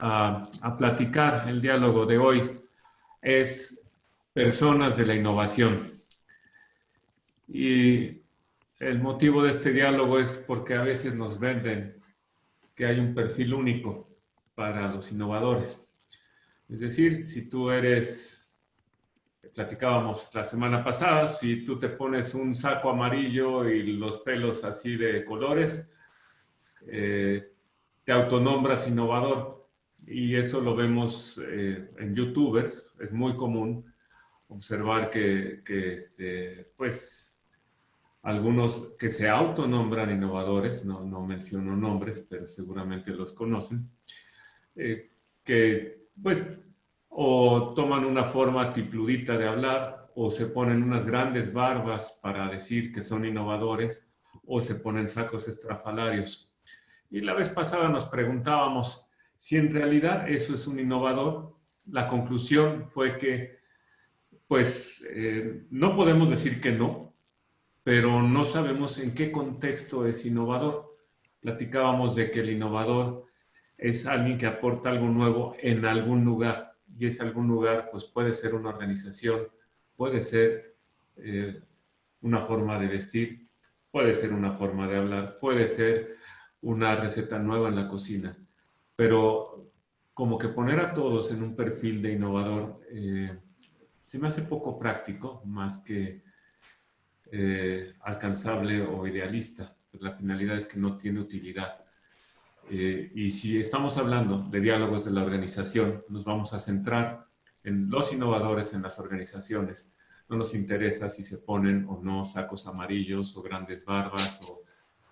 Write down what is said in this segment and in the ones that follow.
a platicar el diálogo de hoy es personas de la innovación. Y el motivo de este diálogo es porque a veces nos venden que hay un perfil único para los innovadores. Es decir, si tú eres, platicábamos la semana pasada, si tú te pones un saco amarillo y los pelos así de colores, te autonombras innovador. Y eso lo vemos en YouTubers, es muy común observar que pues, algunos que se autonombran innovadores, no menciono nombres, pero seguramente los conocen, que pues o toman una forma tipludita de hablar o se ponen unas grandes barbas para decir que son innovadores o se ponen sacos estrafalarios. Y la vez pasada nos preguntábamos si en realidad eso es un innovador. La conclusión fue que pues no podemos decir que no, pero no sabemos en qué contexto es innovador. Platicábamos de que el innovador es alguien que aporta algo nuevo en algún lugar, y ese algún lugar pues puede ser una organización, puede ser una forma de vestir, puede ser una forma de hablar, puede ser una receta nueva en la cocina, pero como que poner a todos en un perfil de innovador se me hace poco práctico, más que alcanzable o idealista. La finalidad es que no tiene utilidad. Y si estamos hablando de diálogos de la organización, nos vamos a centrar en los innovadores en las organizaciones. No nos interesa si se ponen o no sacos amarillos o grandes barbas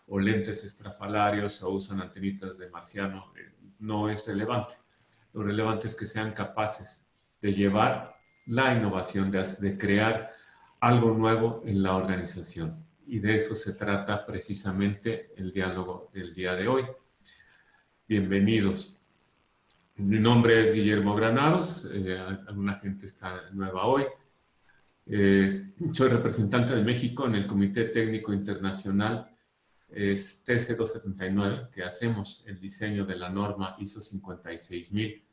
o lentes estrafalarios o usan antenitas de marciano. No es relevante. Lo relevante es que sean capaces de llevar la innovación, de crear algo nuevo en la organización. Y de eso se trata precisamente el diálogo del día de hoy. Bienvenidos. Mi nombre es Guillermo Granados, alguna gente está nueva hoy. Soy representante de México en el Comité Técnico Internacional TC279, que hacemos el diseño de la norma ISO 56000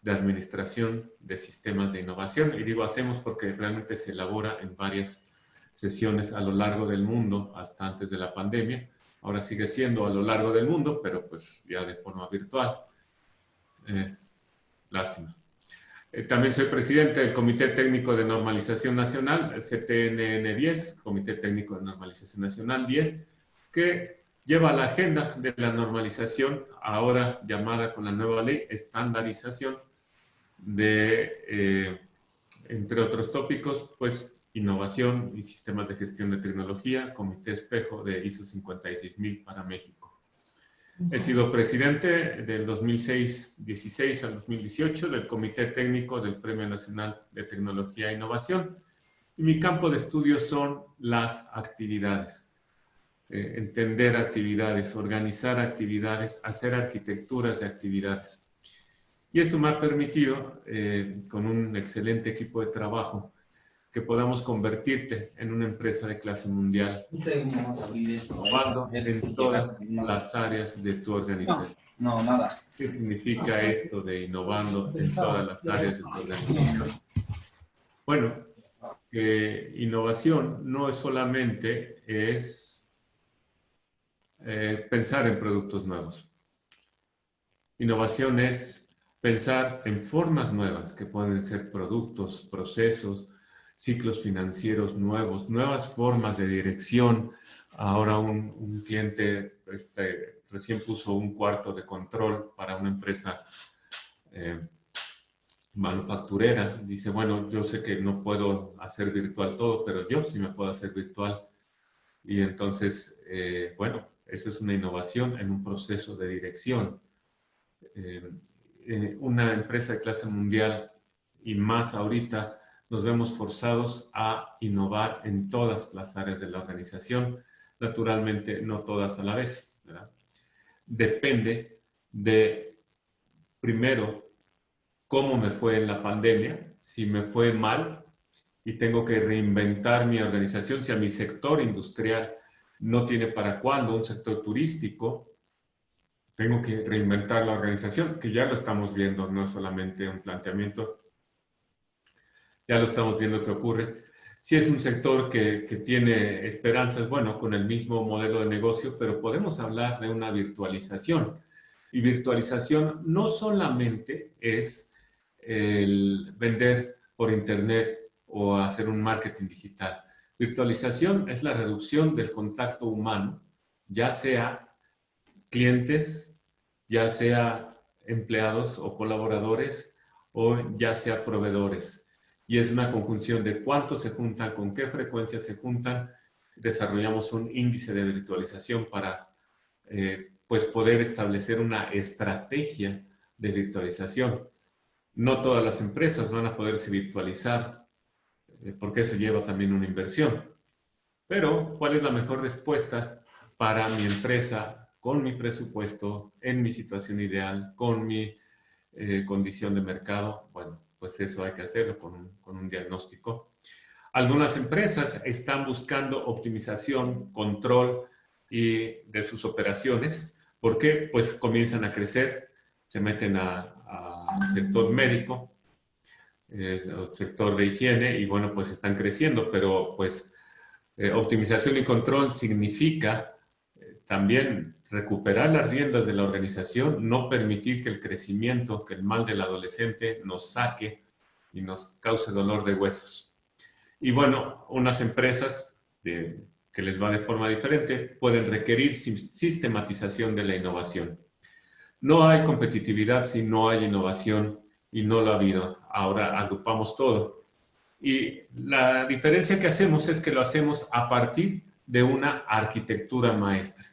de Administración de Sistemas de Innovación. Y digo hacemos porque realmente se elabora en varias sesiones a lo largo del mundo hasta antes de la pandemia. Ahora sigue siendo a lo largo del mundo, pero pues ya de forma virtual. Lástima. También soy presidente del Comité Técnico de Normalización Nacional, el CTNN 10, Comité Técnico de Normalización Nacional 10, que lleva la agenda de la normalización, ahora llamada con la nueva ley, estandarización de, entre otros tópicos, pues innovación y sistemas de gestión de tecnología, Comité Espejo de ISO 56000 para México. He sido presidente del 2016 al 2018 del Comité Técnico del Premio Nacional de Tecnología e Innovación. Y mi campo de estudio son las actividades. Entender actividades, organizar actividades, hacer arquitecturas de actividades. Y eso me ha permitido, con un excelente equipo de trabajo, que podamos convertirte en una empresa de clase mundial, innovando en todas las áreas de tu organización. No, nada. ¿Qué significa esto de innovando en todas las áreas de tu organización? Bueno, innovación no es solamente pensar en productos nuevos. Innovación es pensar en formas nuevas que pueden ser productos, procesos, ciclos financieros nuevos, nuevas formas de dirección. Ahora un cliente recién puso un cuarto de control para una empresa manufacturera. Dice, bueno, yo sé que no puedo hacer virtual todo, pero yo sí me puedo hacer virtual. Y entonces, bueno, eso es una innovación en un proceso de dirección. Una empresa de clase mundial y más ahorita nos vemos forzados a innovar en todas las áreas de la organización, naturalmente no todas a la vez, ¿verdad? Depende de, primero, cómo me fue en la pandemia, si me fue mal y tengo que reinventar mi organización, si a mi sector industrial no tiene para cuándo, un sector turístico, Tengo que reinventar la organización, que ya lo estamos viendo, no es solamente un planteamiento, ya lo estamos viendo que ocurre. Si es un sector que tiene esperanzas, bueno, con el mismo modelo de negocio, pero podemos hablar de una virtualización. Y virtualización no solamente es el vender por internet o hacer un marketing digital. Virtualización es la reducción del contacto humano, ya sea clientes, ya sea empleados o colaboradores, o ya sea proveedores. Y es una conjunción de cuántos se juntan, con qué frecuencia se juntan. Desarrollamos un índice de virtualización para pues poder establecer una estrategia de virtualización. No todas las empresas van a poderse virtualizar, porque eso lleva también una inversión. Pero, ¿cuál es la mejor respuesta para mi empresa, con mi presupuesto, en mi situación ideal, con mi condición de mercado? Bueno, pues eso hay que hacerlo con un diagnóstico. Algunas empresas están buscando optimización, control de sus operaciones. ¿Por qué? Pues comienzan a crecer, se meten al sector médico, al sector de higiene, y bueno, pues están creciendo, pero pues optimización y control significa también recuperar las riendas de la organización, no permitir que el crecimiento, que el mal del adolescente nos saque y nos cause dolor de huesos. Y bueno, unas empresas que les va de forma diferente pueden requerir sistematización de la innovación. No hay competitividad si no hay innovación, y no lo ha habido. Ahora agrupamos todo. Y la diferencia que hacemos es que lo hacemos a partir de una arquitectura maestra.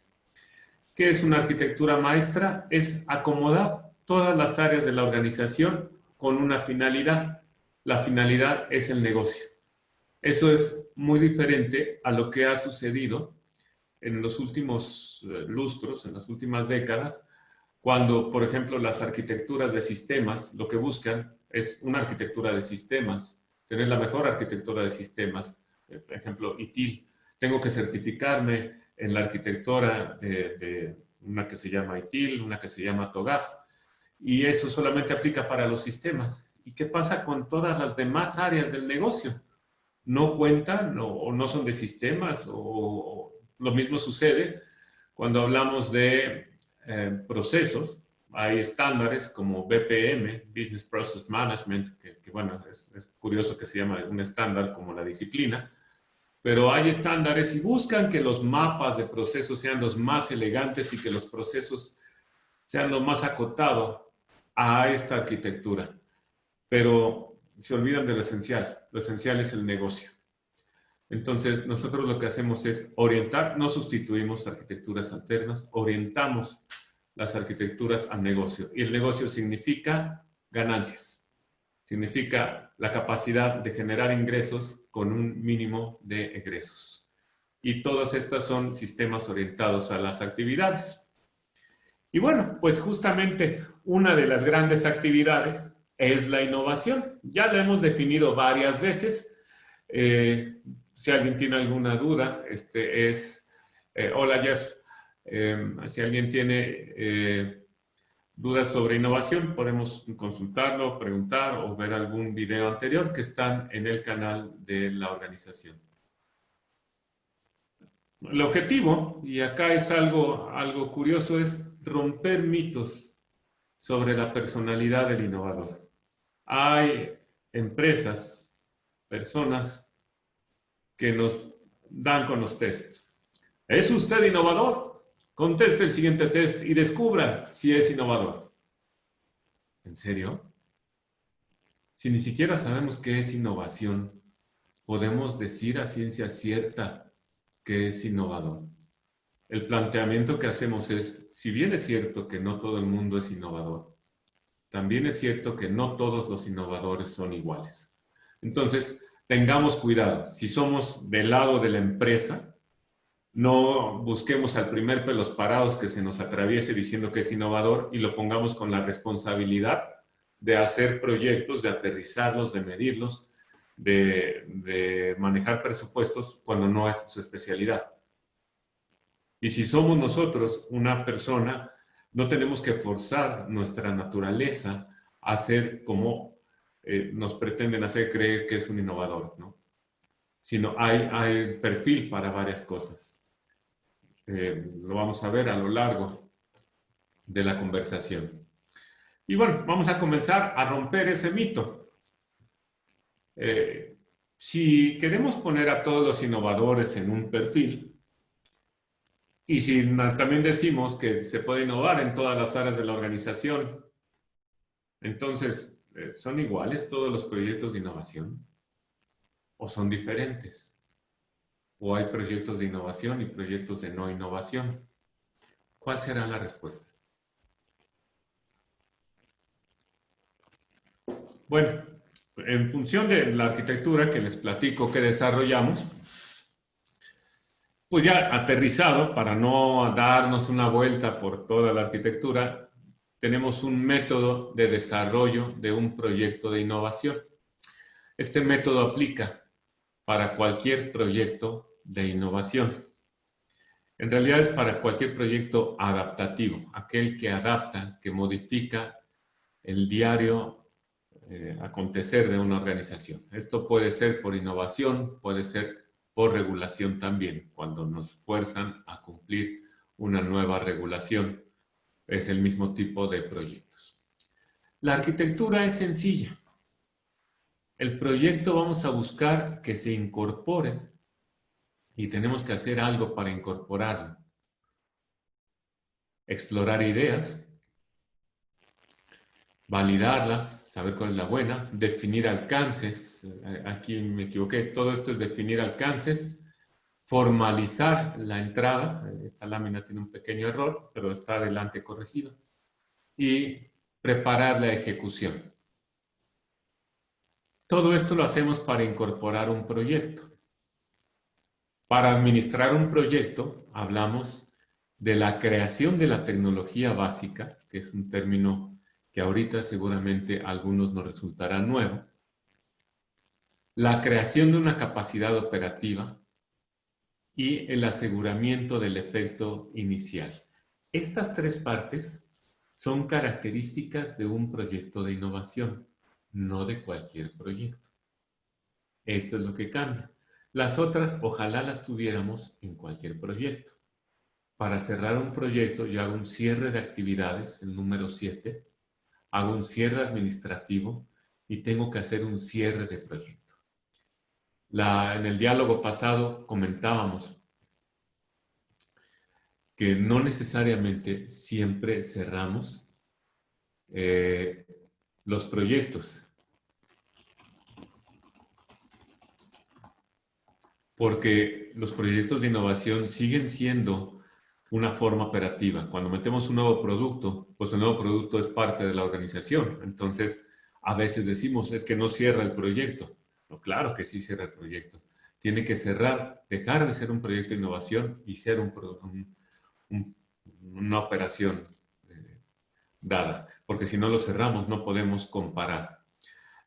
¿Qué es una arquitectura maestra? Es acomodar todas las áreas de la organización con una finalidad. La finalidad es el negocio. Eso es muy diferente a lo que ha sucedido en los últimos lustros, en las últimas décadas, cuando, por ejemplo, las arquitecturas de sistemas lo que buscan es una arquitectura de sistemas, tener la mejor arquitectura de sistemas. Por ejemplo, ITIL. Tengo que certificarme en la arquitectura de una que se llama ITIL, una que se llama TOGAF, y eso solamente aplica para los sistemas. ¿Y qué pasa con todas las demás áreas del negocio? No cuentan o no son de sistemas, o lo mismo sucede cuando hablamos de procesos. Hay estándares como BPM, Business Process Management, que bueno, es curioso que se llama un estándar como la disciplina, pero hay estándares y buscan que los mapas de procesos sean los más elegantes y que los procesos sean lo más acotado a esta arquitectura. Pero se olvidan de lo esencial. Lo esencial es el negocio. Entonces, nosotros lo que hacemos es orientar, no sustituimos arquitecturas alternas, orientamos las arquitecturas al negocio. Y el negocio significa ganancias, significa la capacidad de generar ingresos con un mínimo de egresos. Y todas estas son sistemas orientados a las actividades. Y bueno, pues justamente una de las grandes actividades es la innovación. Ya la hemos definido varias veces. Si alguien tiene alguna duda, hola Jeff, si alguien tiene dudas sobre innovación, podemos consultarlo, preguntar o ver algún video anterior que están en el canal de la organización. El objetivo, y acá es algo curioso, es romper mitos sobre la personalidad del innovador. Hay empresas, personas que nos dan con los tests. ¿Es usted innovador? Conteste el siguiente test y descubra si es innovador. ¿En serio? Si ni siquiera sabemos qué es innovación, ¿podemos decir a ciencia cierta que es innovador? El planteamiento que hacemos es, si bien es cierto que no todo el mundo es innovador, también es cierto que no todos los innovadores son iguales. Entonces, tengamos cuidado. Si somos del lado de la empresa, no busquemos al primer pelos parados que se nos atraviese diciendo que es innovador y lo pongamos con la responsabilidad de hacer proyectos, de aterrizarlos, de medirlos, de manejar presupuestos cuando no es su especialidad. Y si somos nosotros una persona No tenemos que forzar nuestra naturaleza a ser como nos pretenden hacer creer que es un innovador, ¿no? Sino hay perfil para varias cosas. Lo vamos a ver a lo largo de la conversación. Y bueno, vamos a comenzar a romper ese mito. Si queremos poner a todos los innovadores en un perfil, y si también decimos que se puede innovar en todas las áreas de la organización, entonces, ¿son iguales todos los proyectos de innovación? ¿O son diferentes? ¿O hay proyectos de innovación y proyectos de no innovación? ¿Cuál será la respuesta? Bueno, en función de la arquitectura que les platico que desarrollamos, pues ya aterrizado, para no darnos una vuelta por toda la arquitectura, tenemos un método de desarrollo de un proyecto de innovación. Este método aplica para cualquier proyecto de innovación. En realidad es para cualquier proyecto adaptativo, aquel que adapta, que modifica el diario acontecer de una organización. Esto puede ser por innovación, puede ser por regulación también, cuando nos fuerzan a cumplir una nueva regulación. Es el mismo tipo de proyectos. La arquitectura es sencilla. El proyecto vamos a buscar que se incorpore y tenemos que hacer algo para incorporarlo. Explorar ideas, validarlas, saber cuál es la buena, definir alcances. Aquí me equivoqué, todo esto es definir alcances, formalizar la entrada. Esta lámina tiene un pequeño error, pero está adelante corregido. Y preparar la ejecución. Todo esto lo hacemos para incorporar un proyecto. Para administrar un proyecto, hablamos de la creación de la tecnología básica, que es un término que ahorita seguramente a algunos nos resultará nuevo, la creación de una capacidad operativa y el aseguramiento del efecto inicial. Estas tres partes son características de un proyecto de innovación, no de cualquier proyecto. Esto es lo que cambia. Las otras, ojalá las tuviéramos en cualquier proyecto. Para cerrar un proyecto, yo hago un cierre de actividades, el número 7, hago un cierre administrativo y tengo que hacer un cierre de proyecto. En el diálogo pasado comentábamos que no necesariamente siempre cerramos los proyectos, porque los proyectos de innovación siguen siendo una forma operativa. Cuando metemos un nuevo producto, pues el nuevo producto es parte de la organización. Entonces, a veces decimos, es que no cierra el proyecto. No, claro que sí cierra el proyecto. Tiene que cerrar, dejar de ser un proyecto de innovación y ser una operación dada, porque si no lo cerramos no podemos comparar.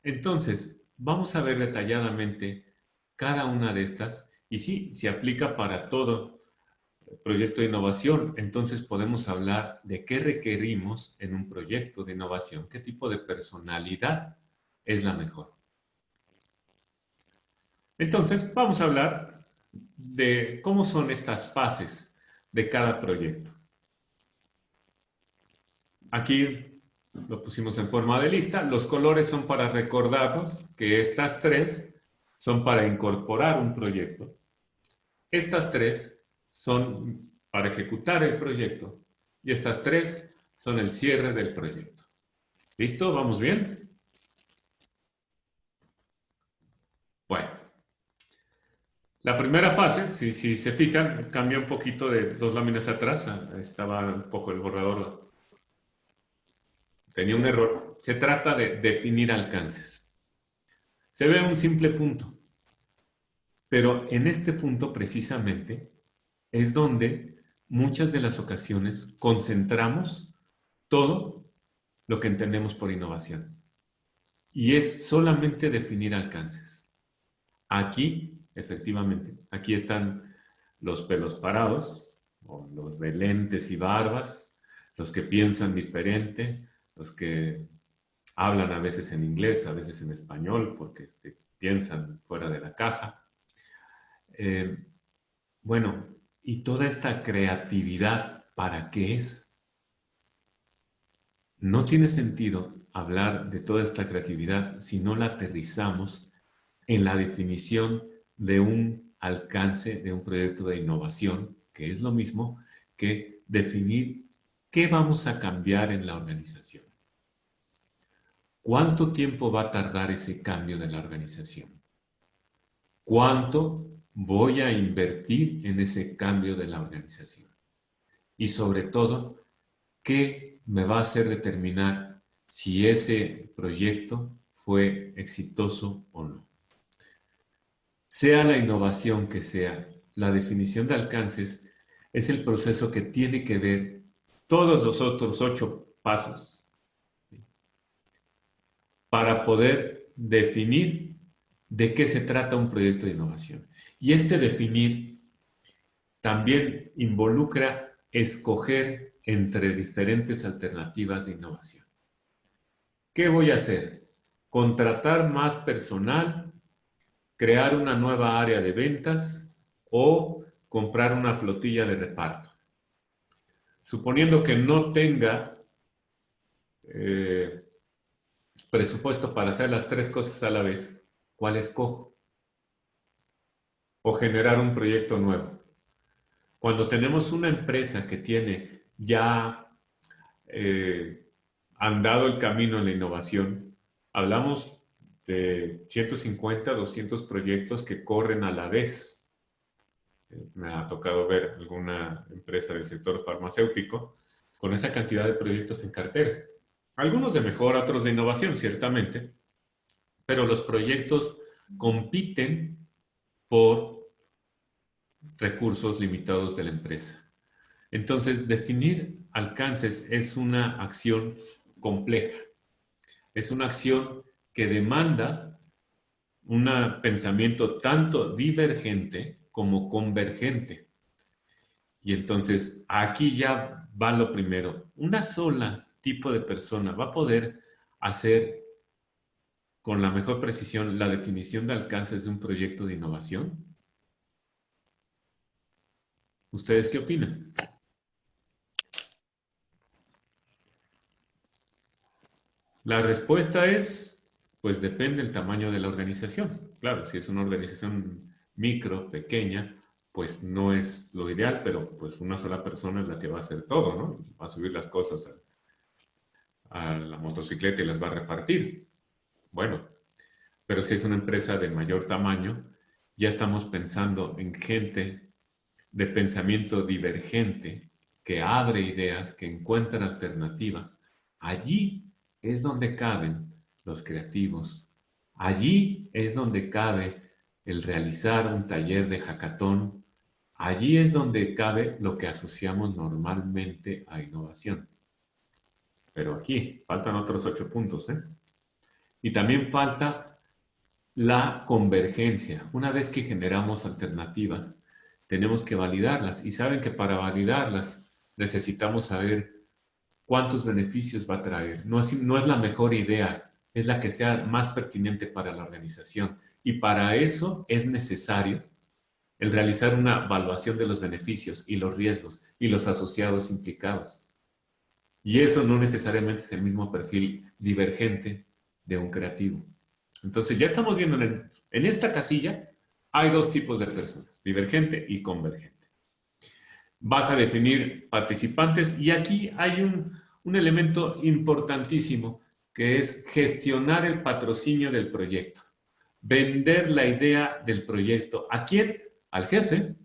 Entonces, vamos a ver detalladamente cada una de estas y sí, se aplica para todo proyecto de innovación. Entonces podemos hablar de qué requerimos en un proyecto de innovación, qué tipo de personalidad es la mejor. Entonces, vamos a hablar de cómo son estas fases de cada proyecto. Aquí lo pusimos en forma de lista. Los colores son para recordarnos que estas tres son para incorporar un proyecto. Estas tres son para ejecutar el proyecto. Y estas tres son el cierre del proyecto. ¿Listo? ¿Vamos bien? Bueno. La primera fase, si se fijan, cambia un poquito de dos láminas atrás. Estaba un poco el borrador. Tenía un error. Se trata de definir alcances. Se ve un simple punto. Pero en este punto precisamente es donde muchas de las ocasiones concentramos todo lo que entendemos por innovación. Y es solamente definir alcances. Aquí, efectivamente, aquí están los pelos parados, o los de lentes y barbas, los que piensan diferente, los que hablan a veces en inglés, a veces en español, porque piensan fuera de la caja. Bueno, y toda esta creatividad, ¿para qué es? No tiene sentido hablar de toda esta creatividad si no la aterrizamos en la definición de un alcance de un proyecto de innovación, que es lo mismo que definir qué vamos a cambiar en la organización. ¿Cuánto tiempo va a tardar ese cambio de la organización? ¿Cuánto voy a invertir en ese cambio de la organización? Y sobre todo, ¿qué me va a hacer determinar si ese proyecto fue exitoso o no? Sea la innovación que sea, la definición de alcances es el proceso que tiene que ver todos los otros 8 pasos para poder definir de qué se trata un proyecto de innovación. Y definir también involucra escoger entre diferentes alternativas de innovación. ¿Qué voy a hacer? ¿Contratar más personal? ¿Crear una nueva área de ventas? ¿O comprar una flotilla de reparto? Suponiendo que no tenga presupuesto para hacer las 3 cosas a la vez, ¿cuál escojo? O generar un proyecto nuevo. Cuando tenemos una empresa que tiene ya andado el camino en la innovación, hablamos de 150, 200 proyectos que corren a la vez. Me ha tocado ver alguna empresa del sector farmacéutico con esa cantidad de proyectos en cartera. Algunos de mejora, otros de innovación, ciertamente, pero los proyectos compiten por recursos limitados de la empresa. Entonces, definir alcances es una acción compleja. Es una acción que demanda un pensamiento tanto divergente como convergente. Y entonces, aquí ya va lo primero. Una sola tipo de persona va a poder hacer con la mejor precisión la definición de alcances de un proyecto de innovación. ¿Ustedes qué opinan? La respuesta es, pues depende del tamaño de la organización. Claro, si es una organización micro, pequeña, pues no es lo ideal, pero pues una sola persona es la que va a hacer todo, ¿no? Va a subir las cosas a la motocicleta y las va a repartir. Bueno, pero si es una empresa de mayor tamaño, ya estamos pensando en gente de pensamiento divergente que abre ideas, que encuentra alternativas. Allí es donde caben los creativos. Allí es donde cabe el realizar un taller de hackathon. Allí es donde cabe lo que asociamos normalmente a innovación. Pero aquí faltan otros 8 puntos, ¿eh? Y también falta la convergencia. Una vez que generamos alternativas, tenemos que validarlas. Y saben que para validarlas necesitamos saber cuántos beneficios va a traer. No es la mejor idea, es la que sea más pertinente para la organización. Y para eso es necesario el realizar una evaluación de los beneficios y los riesgos y los asociados implicados. Y eso no necesariamente es el mismo perfil divergente de un creativo. Entonces ya estamos viendo en esta casilla hay 2 tipos de personas, divergente y convergente. Vas a definir participantes y aquí hay un elemento importantísimo que es gestionar el patrocinio del proyecto. Vender la idea del proyecto. ¿A quién? Al jefe,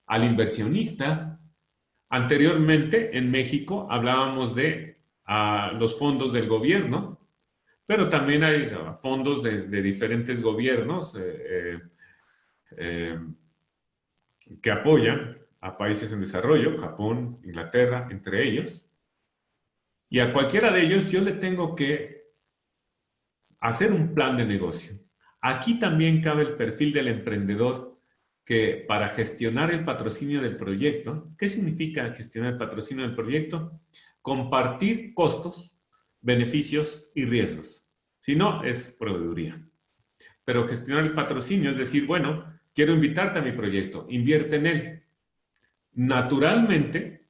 al inversionista. Anteriormente en México hablábamos de los fondos del gobierno, pero también hay fondos de diferentes gobiernos que apoyan a países en desarrollo, Japón, Inglaterra, entre ellos. Y a cualquiera de ellos yo le tengo que hacer un plan de negocio. Aquí también cabe el perfil del emprendedor que para gestionar el patrocinio del proyecto, ¿qué significa gestionar el patrocinio del proyecto? compartir costos, beneficios y riesgos. Si no, es proveeduría. Pero gestionar el patrocinio es decir, bueno, quiero invitarte a mi proyecto, invierte en él. Naturalmente,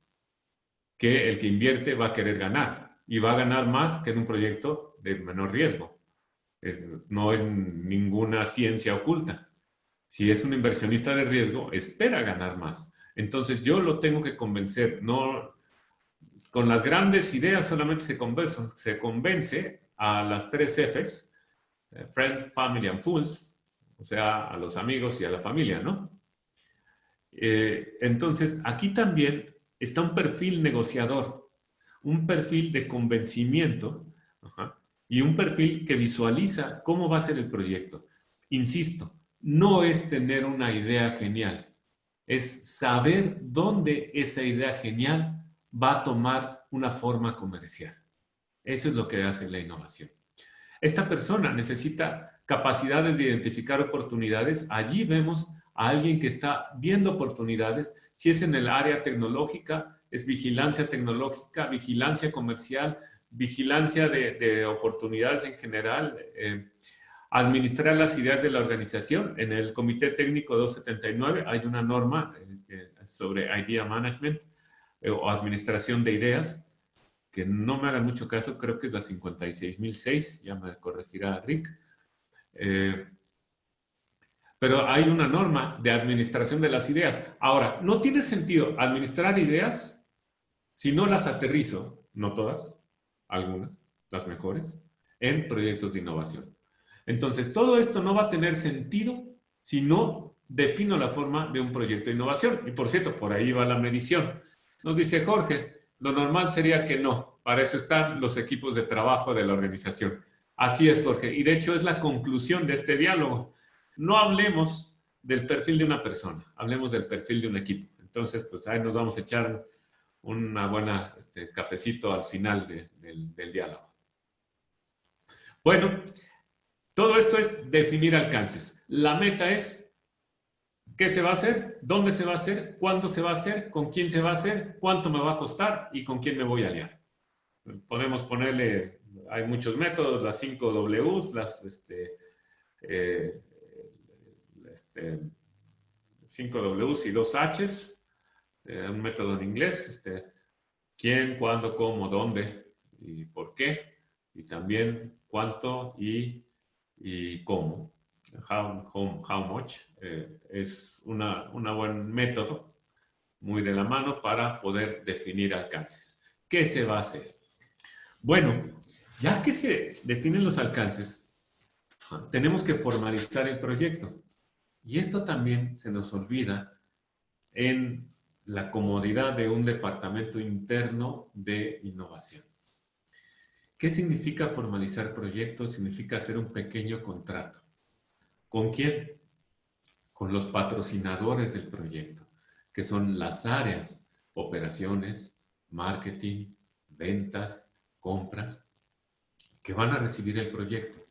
que el que invierte va a querer ganar y va a ganar más que en un proyecto de menor riesgo. No es ninguna ciencia oculta. Si es un inversionista de riesgo, espera ganar más. Entonces yo lo tengo que convencer. No, con las grandes ideas solamente se convence a las 3 Fs, Friend, Family and Fools, o sea, a los amigos y a la familia, ¿no? Entonces, aquí también está un perfil negociador, un perfil de convencimiento, ajá, y un perfil que visualiza cómo va a ser el proyecto. Insisto, no es tener una idea genial, es saber dónde esa idea genial va a tomar una forma comercial. Eso es lo que hace la innovación. Esta persona necesita capacidades de identificar oportunidades. Allí vemos a alguien que está viendo oportunidades. Si es en el área tecnológica, es vigilancia tecnológica, vigilancia comercial, vigilancia de oportunidades en general, administrar las ideas de la organización. En el Comité Técnico 279 hay una norma sobre Idea Management o administración de ideas, que no me hagan mucho caso, creo que es la 56.006, ya me corregirá Rick. Pero hay una norma de administración de las ideas. Ahora, no tiene sentido administrar ideas si no las aterrizo, no todas, algunas, las mejores, en proyectos de innovación. Entonces, todo esto no va a tener sentido si no defino la forma de un proyecto de innovación. Y por cierto, por ahí va la medición. Nos dice Jorge, lo normal sería que no. Para eso están los equipos de trabajo de la organización. Así es, Jorge. Y de hecho es la conclusión de este diálogo. No hablemos del perfil de una persona, hablemos del perfil de un equipo. Entonces, pues ahí nos vamos a echar una buena cafecito al final del diálogo. Bueno, todo esto es definir alcances. La meta es qué se va a hacer, dónde se va a hacer, cuándo se va a hacer, con quién se va a hacer, cuánto me va a costar y con quién me voy a aliar. Podemos ponerle, hay muchos métodos, las 5 Ws, las 5 Ws y 2 Hs, un método en inglés, quién, cuándo, cómo, dónde y por qué, y también cuánto y cómo. How much, es un buen método, muy de la mano para poder definir alcances. ¿Qué se va a hacer? Bueno, ya que se definen los alcances, tenemos que formalizar el proyecto. Y esto también se nos olvida en la comodidad de un departamento interno de innovación. ¿Qué significa formalizar proyectos? Significa hacer un pequeño contrato. ¿Con quién? Con los patrocinadores del proyecto, que son las áreas, operaciones, marketing, ventas, compras, que van a recibir el proyecto.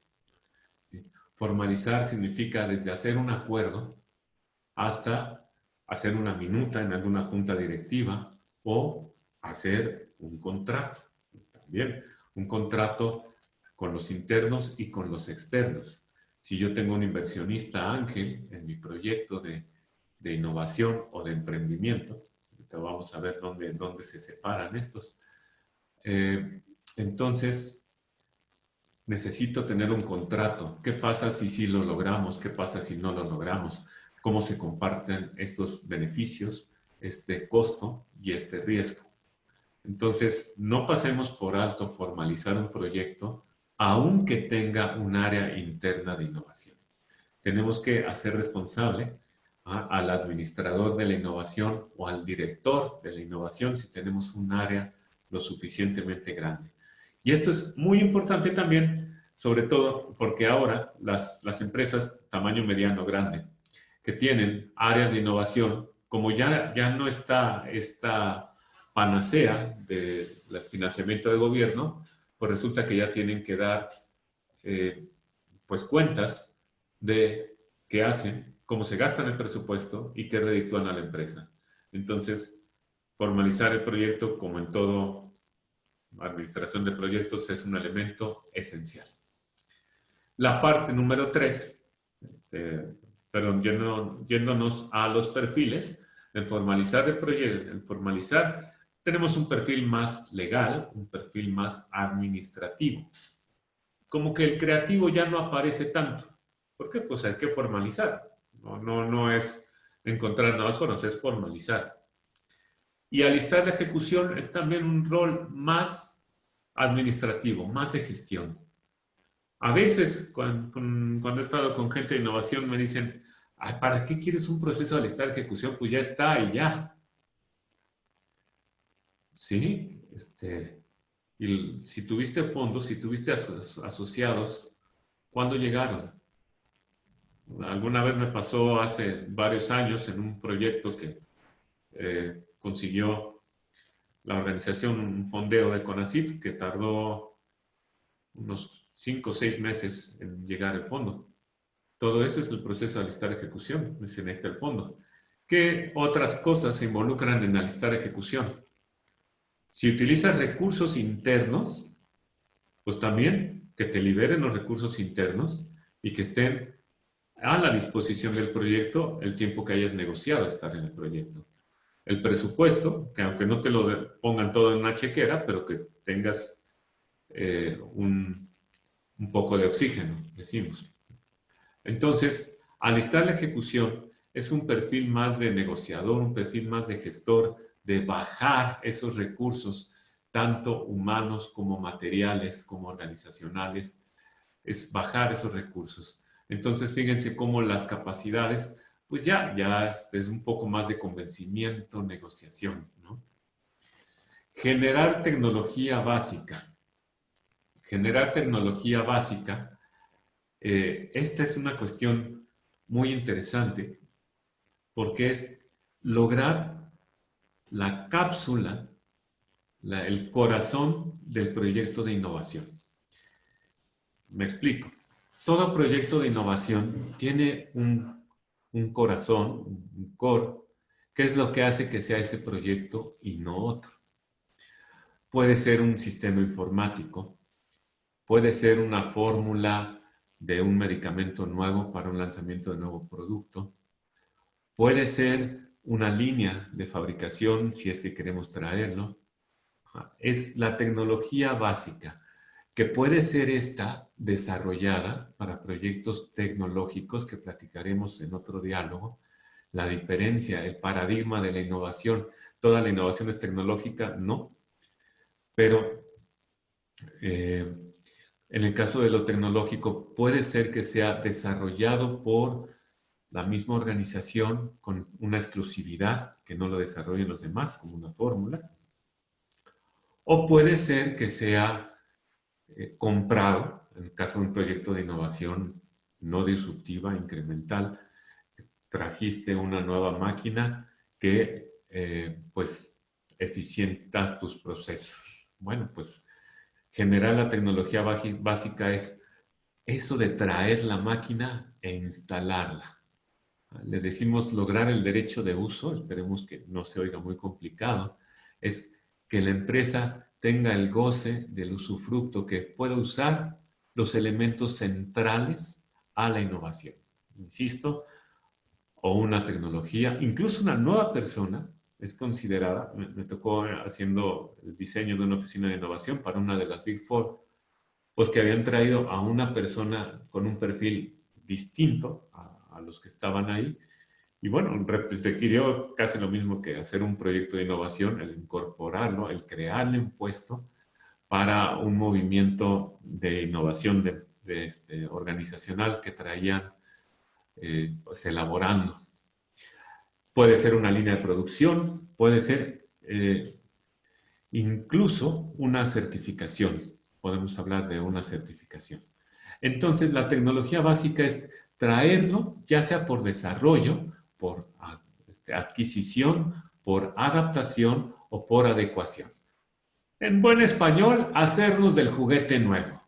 Formalizar significa desde hacer un acuerdo hasta hacer una minuta en alguna junta directiva o hacer un contrato. También un contrato con los internos y con los externos. Si yo tengo un inversionista ángel en mi proyecto de innovación o de emprendimiento, vamos a ver dónde se separan estos. Entonces, necesito tener un contrato. ¿Qué pasa si sí lo logramos? ¿Qué pasa si no lo logramos? ¿Cómo se comparten estos beneficios, este costo y este riesgo? Entonces, no pasemos por alto formalizar un proyecto, aunque tenga un área interna de innovación. Tenemos que hacer responsable al administrador de la innovación o al director de la innovación si tenemos un área lo suficientemente grande. Y esto es muy importante también, sobre todo porque ahora las empresas tamaño mediano grande que tienen áreas de innovación, como ya no está esta panacea del financiamiento de gobierno, pues resulta que ya tienen que dar pues cuentas de qué hacen, cómo se gastan el presupuesto y qué reditúan a la empresa. Entonces, formalizar el proyecto como en todo administración de proyectos es un elemento esencial. La parte número 3, perdón, yéndonos a los perfiles, en formalizar el proyecto, en formalizar, tenemos un perfil más legal, un perfil más administrativo. Como que el creativo ya no aparece tanto. ¿Por qué? Pues hay que formalizar. No es encontrar nuevas formas, es formalizar. Y alistar la ejecución es también un rol más administrativo, más de gestión. A veces, cuando he estado con gente de innovación, me dicen, ay, ¿para qué quieres un proceso de alistar ejecución? Pues ya está y ya. Sí, y si tuviste fondos, si tuviste asociados, ¿cuándo llegaron? Alguna vez me pasó hace varios años en un proyecto que consiguió la organización un fondeo de CONACYT que tardó unos 5 o 6 meses en llegar al fondo. Todo eso es el proceso de alistar ejecución, se necesita el fondo. ¿Qué otras cosas se involucran en alistar ejecución? Si utilizas recursos internos, pues también que te liberen los recursos internos y que estén a la disposición del proyecto el tiempo que hayas negociado estar en el proyecto. El presupuesto, que aunque no te lo pongan todo en una chequera, pero que tengas un poco de oxígeno, decimos. Entonces, alistar la ejecución es un perfil más de negociador, un perfil más de gestor, de bajar esos recursos, tanto humanos como materiales, como organizacionales, es bajar esos recursos. Entonces, fíjense cómo las capacidades, pues ya es un poco más de convencimiento, negociación, ¿no? Generar tecnología básica. Generar tecnología básica. Esta es una cuestión muy interesante porque es lograr la cápsula, el corazón del proyecto de innovación. Me explico. Todo proyecto de innovación tiene un corazón, un core, que es lo que hace que sea ese proyecto y no otro. Puede ser un sistema informático, puede ser una fórmula de un medicamento nuevo para un lanzamiento de nuevo producto, puede ser una línea de fabricación si es que queremos traerlo. Es la tecnología básica, que puede ser esta desarrollada para proyectos tecnológicos que platicaremos en otro diálogo. La diferencia, el paradigma de la innovación. Toda la innovación es tecnológica, no. Pero en el caso de lo tecnológico, puede ser que sea desarrollado por la misma organización con una exclusividad que no lo desarrollen los demás, como una fórmula. O puede ser que sea comprado, en el caso de un proyecto de innovación no disruptiva, incremental, trajiste una nueva máquina que pues eficienta tus procesos. Bueno, pues generar la tecnología básica es eso de traer la máquina e instalarla. Le decimos lograr el derecho de uso, esperemos que no se oiga muy complicado, es que la empresa tenga el goce del usufructo, que pueda usar los elementos centrales a la innovación. Insisto, o una tecnología, incluso una nueva persona es considerada, me tocó haciendo el diseño de una oficina de innovación para una de las Big Four, pues que habían traído a una persona con un perfil distinto a los que estaban ahí. Y bueno, requirió casi lo mismo que hacer un proyecto de innovación, el incorporarlo, el crearle un puesto para un movimiento de innovación organizacional que traían pues, elaborando. Puede ser una línea de producción, puede ser incluso una certificación. Podemos hablar de una certificación. Entonces, la tecnología básica es traerlo, ya sea por desarrollo, por adquisición, por adaptación o por adecuación. En buen español, hacernos del juguete nuevo.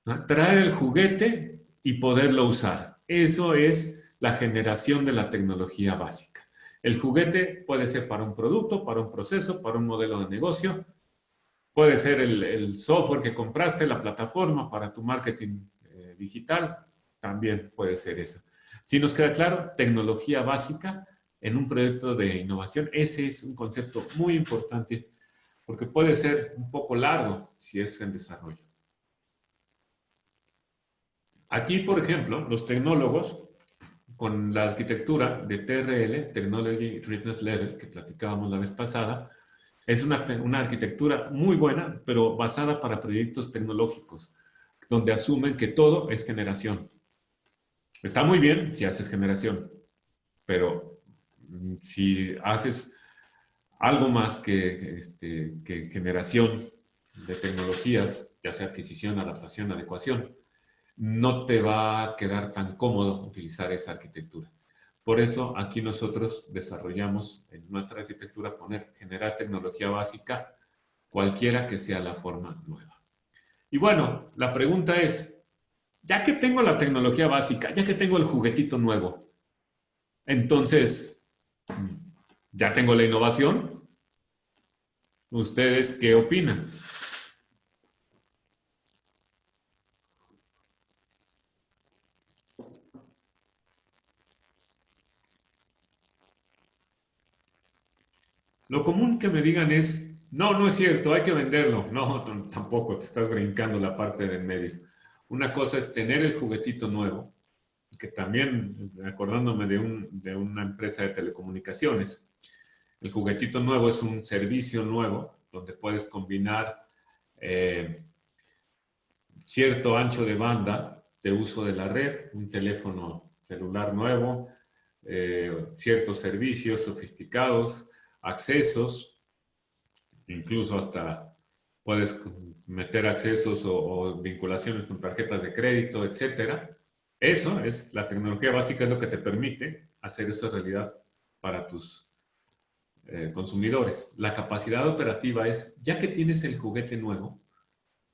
¿No? Traer el juguete y poderlo usar. Eso es la generación de la tecnología básica. El juguete puede ser para un producto, para un proceso, para un modelo de negocio, Puede ser el software que compraste, la plataforma para tu marketing digital, también puede ser eso. Si nos queda claro, tecnología básica en un proyecto de innovación, ese es un concepto muy importante porque puede ser un poco largo si es en desarrollo. Aquí, por ejemplo, los tecnólogos con la arquitectura de TRL, Technology Readiness Level, que platicábamos la vez pasada, es una arquitectura muy buena, pero basada para proyectos tecnológicos, donde asumen que todo es generación. Está muy bien si haces generación, pero si haces algo más que generación de tecnologías, ya sea adquisición, adaptación, adecuación, no te va a quedar tan cómodo utilizar esa arquitectura. Por eso aquí nosotros desarrollamos en nuestra arquitectura generar tecnología básica, cualquiera que sea la forma nueva. Y bueno, la pregunta es, ya que tengo la tecnología básica, ya que tengo el juguetito nuevo, entonces, ¿ya tengo la innovación? ¿Ustedes qué opinan? Lo común que me digan es, no, no es cierto, hay que venderlo. No, tampoco, te estás brincando la parte del medio. Una cosa es tener el juguetito nuevo, que también, acordándome de una empresa de telecomunicaciones, el juguetito nuevo es un servicio nuevo donde puedes combinar eh, cierto ancho de banda de uso de la red, un teléfono celular nuevo, ciertos servicios sofisticados, accesos, incluso hasta puedes meter accesos o vinculaciones con tarjetas de crédito, etcétera. Eso es, la tecnología básica es lo que te permite hacer eso realidad para tus consumidores. La capacidad operativa es, ya que tienes el juguete nuevo,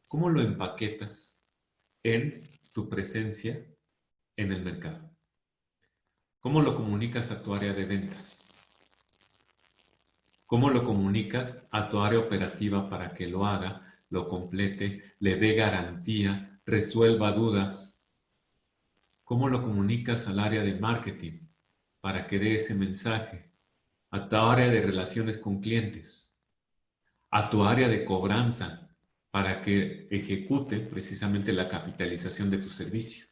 ¿cómo lo empaquetas en tu presencia en el mercado? ¿Cómo lo comunicas a tu área de ventas? ¿Cómo lo comunicas a tu área operativa para que lo haga, lo complete, le dé garantía, resuelva dudas? ¿Cómo lo comunicas al área de marketing para que dé ese mensaje? A tu área de relaciones con clientes, a tu área de cobranza para que ejecute precisamente la capitalización de tu servicio.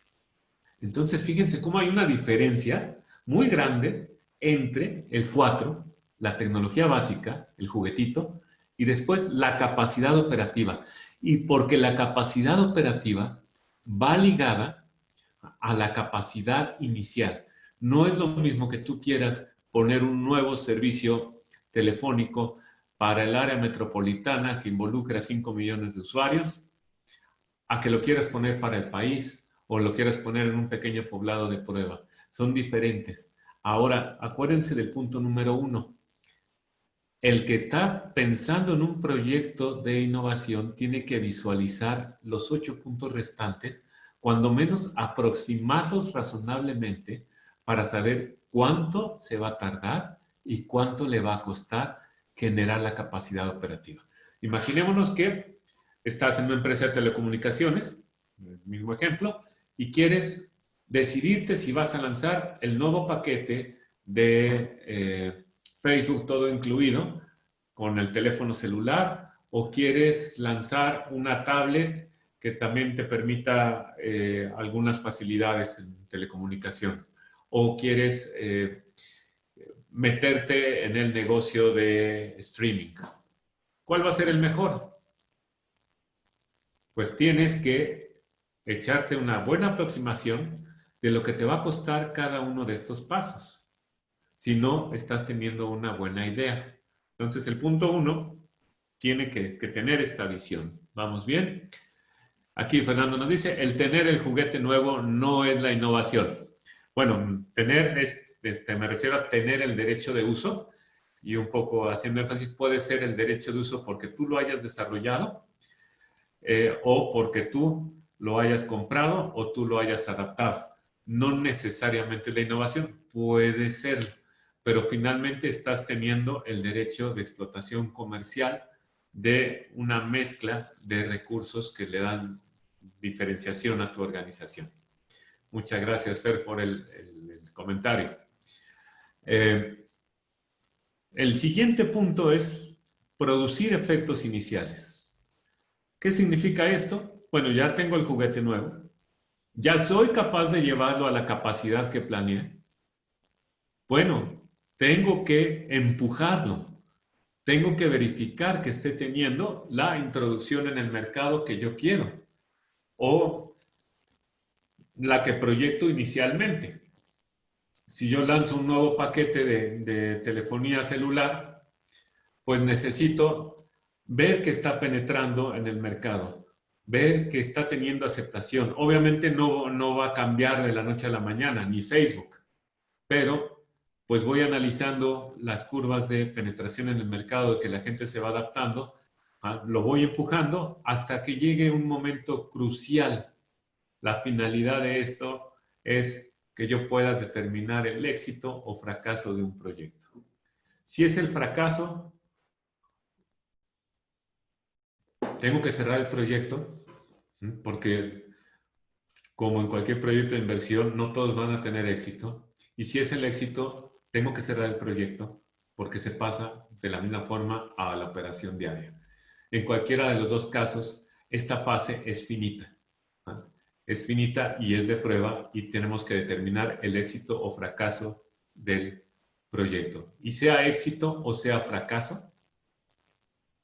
Entonces, fíjense cómo hay una diferencia muy grande entre el 4, la tecnología básica, el juguetito, y después la capacidad operativa. Y porque la capacidad operativa va ligada a la capacidad inicial. No es lo mismo que tú quieras poner un nuevo servicio telefónico para el área metropolitana que involucra 5 millones de usuarios, a que lo quieras poner para el país o lo quieras poner en un pequeño poblado de prueba. Son diferentes. Ahora, acuérdense del punto número 1. El que está pensando en un proyecto de innovación tiene que visualizar los 8 puntos restantes, cuando menos aproximarlos razonablemente para saber cuánto se va a tardar y cuánto le va a costar generar la capacidad operativa. Imaginémonos que estás en una empresa de telecomunicaciones, el mismo ejemplo, y quieres decidirte si vas a lanzar el nuevo paquete de Facebook todo incluido con el teléfono celular o quieres lanzar una tablet que también te permita algunas facilidades en telecomunicación o quieres meterte en el negocio de streaming. ¿Cuál va a ser el mejor? Pues tienes que echarte una buena aproximación de lo que te va a costar cada uno de estos pasos. Si no, estás teniendo una buena idea. Entonces, el punto 1 tiene que tener esta visión. ¿Vamos bien? Aquí Fernando nos dice, el tener el juguete nuevo no es la innovación. Bueno, tener, me refiero a tener el derecho de uso y un poco haciendo énfasis, puede ser el derecho de uso porque tú lo hayas desarrollado o porque tú lo hayas comprado o tú lo hayas adaptado. No necesariamente la innovación, puede ser, pero finalmente estás teniendo el derecho de explotación comercial de una mezcla de recursos que le dan diferenciación a tu organización. Muchas gracias, Fer, por el comentario. El siguiente punto es producir efectos iniciales. ¿Qué significa esto? Bueno, ya tengo el juguete nuevo. Ya soy capaz de llevarlo a la capacidad que planeé. Bueno, tengo que empujarlo. Tengo que verificar que esté teniendo la introducción en el mercado que yo quiero o la que proyecto inicialmente. Si yo lanzo un nuevo paquete de telefonía celular, pues necesito ver que está penetrando en el mercado, ver que está teniendo aceptación. Obviamente no va a cambiar de la noche a la mañana, ni Facebook, pero pues voy analizando las curvas de penetración en el mercado, de que la gente se va adaptando, lo voy empujando hasta que llegue un momento crucial. La finalidad de esto es que yo pueda determinar el éxito o fracaso de un proyecto. Si es el fracaso, tengo que cerrar el proyecto, porque como en cualquier proyecto de inversión, no todos van a tener éxito. Y si es el éxito, tengo que cerrar el proyecto porque se pasa de la misma forma a la operación diaria. En cualquiera de los dos casos, esta fase es finita. Es finita y es de prueba y tenemos que determinar el éxito o fracaso del proyecto. Y sea éxito o sea fracaso,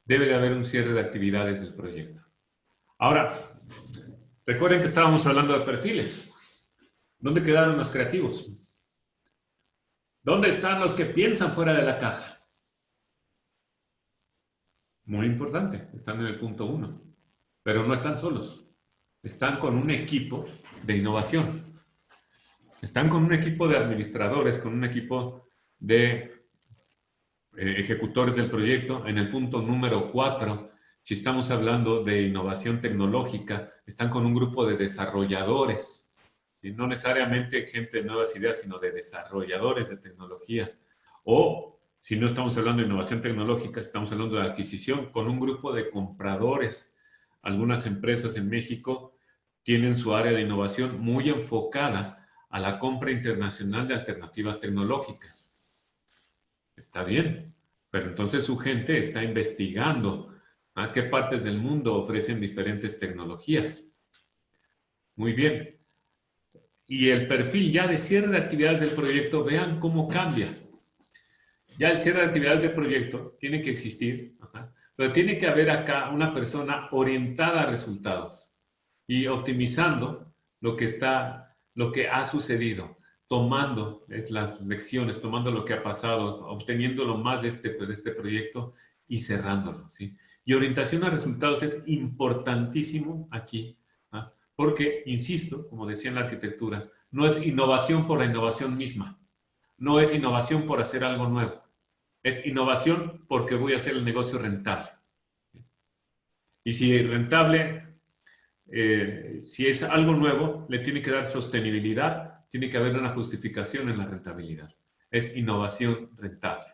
debe de haber un cierre de actividades del proyecto. Ahora, recuerden que estábamos hablando de perfiles. ¿Dónde quedaron los creativos? ¿Dónde están los que piensan fuera de la caja? Muy importante, están en el punto 1, pero no están solos. Están con un equipo de innovación. Están con un equipo de administradores, con un equipo de ejecutores del proyecto. En el punto número 4, si estamos hablando de innovación tecnológica, están con un grupo de desarrolladores. Y no necesariamente gente de nuevas ideas, sino de desarrolladores de tecnología. O, si no estamos hablando de innovación tecnológica, estamos hablando de adquisición con un grupo de compradores. Algunas empresas en México tienen su área de innovación muy enfocada a la compra internacional de alternativas tecnológicas. Está bien, pero entonces su gente está investigando a qué partes del mundo ofrecen diferentes tecnologías. Muy bien. Y el perfil ya de cierre de actividades del proyecto, vean cómo cambia. Ya el cierre de actividades del proyecto tiene que existir, pero tiene que haber acá una persona orientada a resultados y optimizando lo que ha sucedido, tomando las lecciones, tomando lo que ha pasado, obteniendo lo más de este proyecto y cerrándolo, ¿sí? Y orientación a resultados es importantísimo aquí, porque, insisto, como decía en la arquitectura, no es innovación por la innovación misma, no es innovación por hacer algo nuevo, es innovación porque voy a hacer el negocio rentable. Y si es rentable, si es algo nuevo, le tiene que dar sostenibilidad, tiene que haber una justificación en la rentabilidad. Es innovación rentable.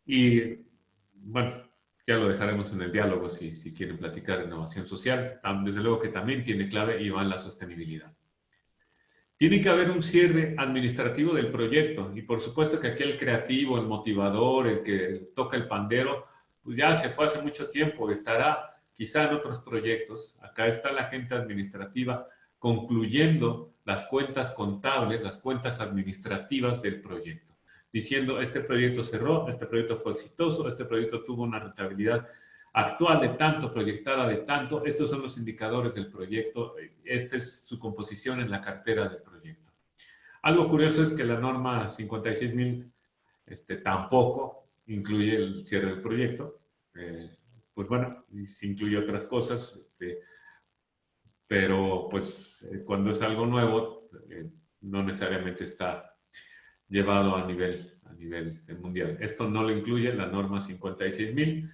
Y bueno, ya lo dejaremos en el diálogo si quieren platicar de innovación social. Desde luego que también tiene clave y va en la sostenibilidad. Tiene que haber un cierre administrativo del proyecto y por supuesto que aquí el creativo, el motivador, el que toca el pandero, pues ya se fue hace mucho tiempo, estará quizá en otros proyectos. Acá está la gente administrativa concluyendo las cuentas contables, las cuentas administrativas del proyecto, diciendo este proyecto cerró, este proyecto fue exitoso, este proyecto tuvo una rentabilidad actual de tanto, proyectada de tanto, estos son los indicadores del proyecto, esta es su composición en la cartera del proyecto. Algo curioso es que la norma 56.000 tampoco incluye el cierre del proyecto, pues bueno, se incluye otras cosas, pero pues cuando es algo nuevo, no necesariamente está llevado a nivel mundial. Esto no lo incluye la norma 56.000,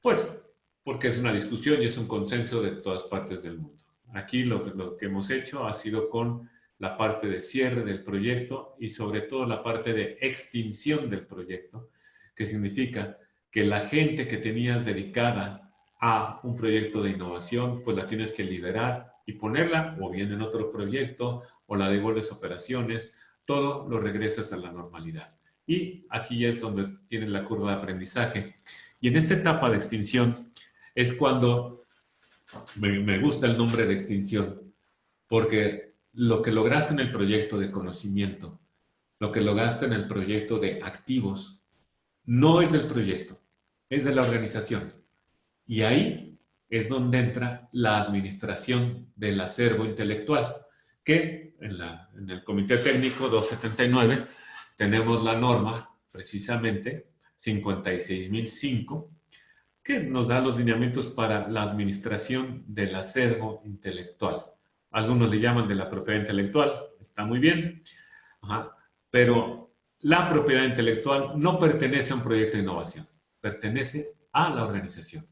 pues porque es una discusión y es un consenso de todas partes del mundo. Aquí lo que hemos hecho ha sido con la parte de cierre del proyecto y sobre todo la parte de extinción del proyecto, que significa que la gente que tenías dedicada a un proyecto de innovación, pues la tienes que liberar y ponerla o bien en otro proyecto o la devuelves a operaciones, todo lo regresas a la normalidad. Y aquí es donde tienes la curva de aprendizaje. Y en esta etapa de extinción es cuando me gusta el nombre de extinción, porque lo que lograste en el proyecto de conocimiento, lo que lograste en el proyecto de activos, no es del proyecto, es de la organización. Y ahí es donde entra la administración del acervo intelectual, que en el Comité Técnico 279 tenemos la norma, precisamente, 56.005, que nos da los lineamientos para la administración del acervo intelectual. Algunos le llaman de la propiedad intelectual, está muy bien, ajá, pero la propiedad intelectual no pertenece a un proyecto de innovación, pertenece a la organización.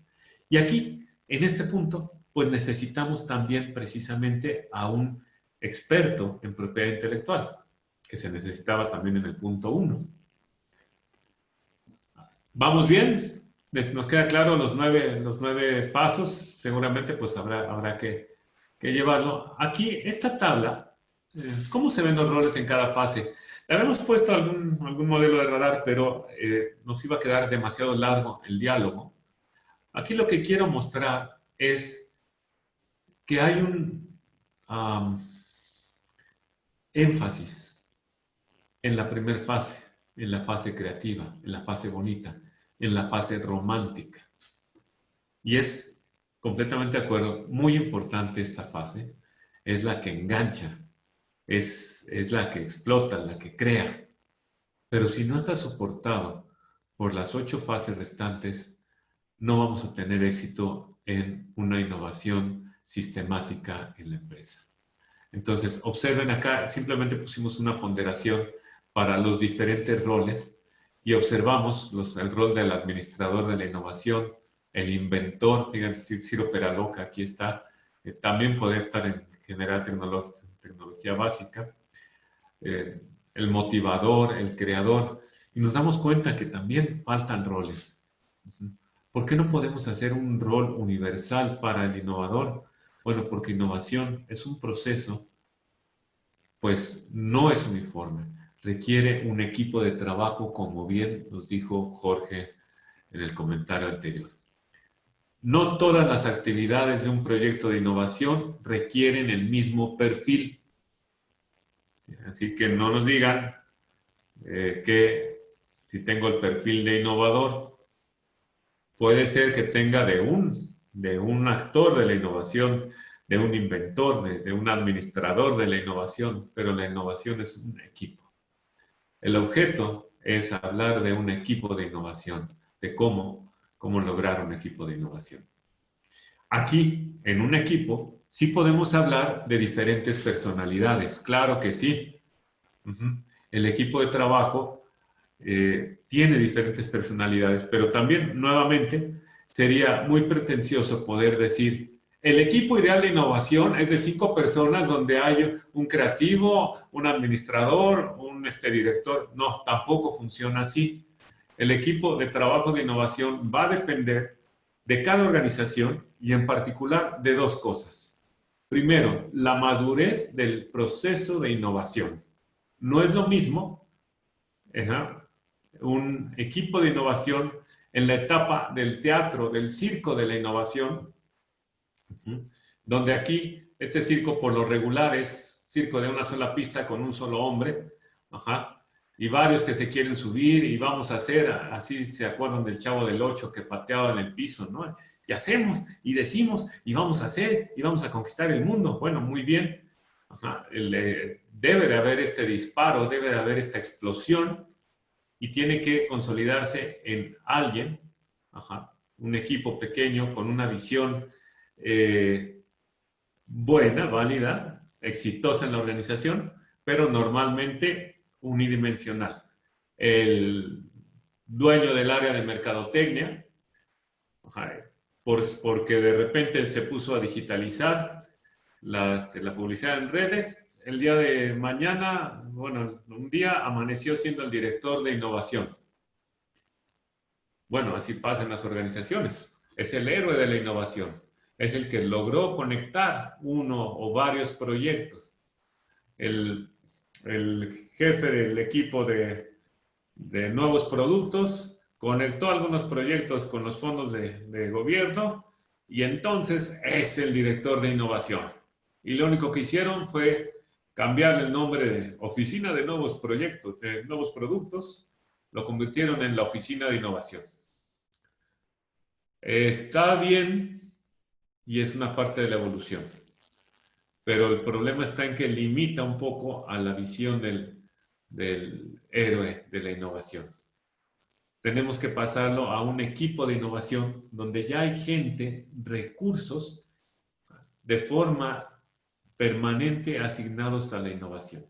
Y aquí, en este punto, pues necesitamos también precisamente a un experto en propiedad intelectual, que se necesitaba también en el punto 1. ¿Vamos bien? Nos queda claro los nueve pasos, seguramente pues habrá que llevarlo. Aquí, esta tabla, ¿cómo se ven los roles en cada fase? Le habíamos puesto algún modelo de radar, pero nos iba a quedar demasiado largo el diálogo. Aquí lo que quiero mostrar es que hay un énfasis en la primera fase, en la fase creativa, en la fase bonita, en la fase romántica. Y es completamente de acuerdo, muy importante esta fase, es la que engancha, es la que explota, la que crea. Pero si no está soportado por las 8 fases restantes, no vamos a tener éxito en una innovación sistemática en la empresa. Entonces, observen acá, simplemente pusimos una ponderación para los diferentes roles y observamos el rol del administrador de la innovación, el inventor, fíjense, Ciro Peraloca, aquí está, también puede estar en general tecnología básica, el motivador, el creador, y nos damos cuenta que también faltan roles. ¿Por qué no podemos hacer un rol universal para el innovador? Bueno, porque innovación es un proceso, pues no es uniforme, requiere un equipo de trabajo, como bien nos dijo Jorge en el comentario anterior. No todas las actividades de un proyecto de innovación requieren el mismo perfil. Así que no nos digan que si tengo el perfil de innovador, puede ser que tenga de un actor de la innovación, de un inventor, de un administrador de la innovación, pero la innovación es un equipo. El objeto es hablar de un equipo de innovación, de cómo lograr un equipo de innovación. Aquí, en un equipo, sí podemos hablar de diferentes personalidades, claro que sí. El equipo de trabajo tiene diferentes personalidades, pero también, nuevamente, sería muy pretencioso poder decir, el equipo ideal de innovación es de 5 personas donde hay un creativo, un administrador, un director. No, tampoco funciona así. El equipo de trabajo de innovación va a depender de cada organización y en particular de 2 cosas. Primero, la madurez del proceso de innovación. No es lo mismo un equipo de innovación en la etapa del teatro, del circo de la innovación, donde aquí este circo por lo regular es circo de una sola pista con un solo hombre, y varios que se quieren subir y vamos a hacer, así se acuerdan del Chavo del Ocho que pateaba en el piso, ¿no? Y hacemos, y decimos, y vamos a hacer, y vamos a conquistar el mundo. Bueno, muy bien. Debe de haber este disparo, debe de haber esta explosión, y tiene que consolidarse en alguien, un equipo pequeño con una visión buena, válida, exitosa en la organización, pero normalmente unidimensional. El dueño del área de mercadotecnia, porque de repente se puso a digitalizar la publicidad en redes, el día de mañana, bueno, un día amaneció siendo el director de innovación. Bueno, así pasa en las organizaciones. Es el héroe de la innovación. Es el que logró conectar uno o varios proyectos. El, el jefe del equipo de nuevos productos conectó algunos proyectos con los fondos de gobierno y entonces es el director de innovación. Y lo único que hicieron fue cambiarle el nombre de Oficina de Nuevos Proyectos, de Nuevos Productos, lo convirtieron en la Oficina de Innovación. Está bien y es una parte de la evolución, pero el problema está en que limita un poco a la visión del héroe de la innovación. Tenemos que pasarlo a un equipo de innovación donde ya hay gente, recursos de forma permanente asignados a la innovación.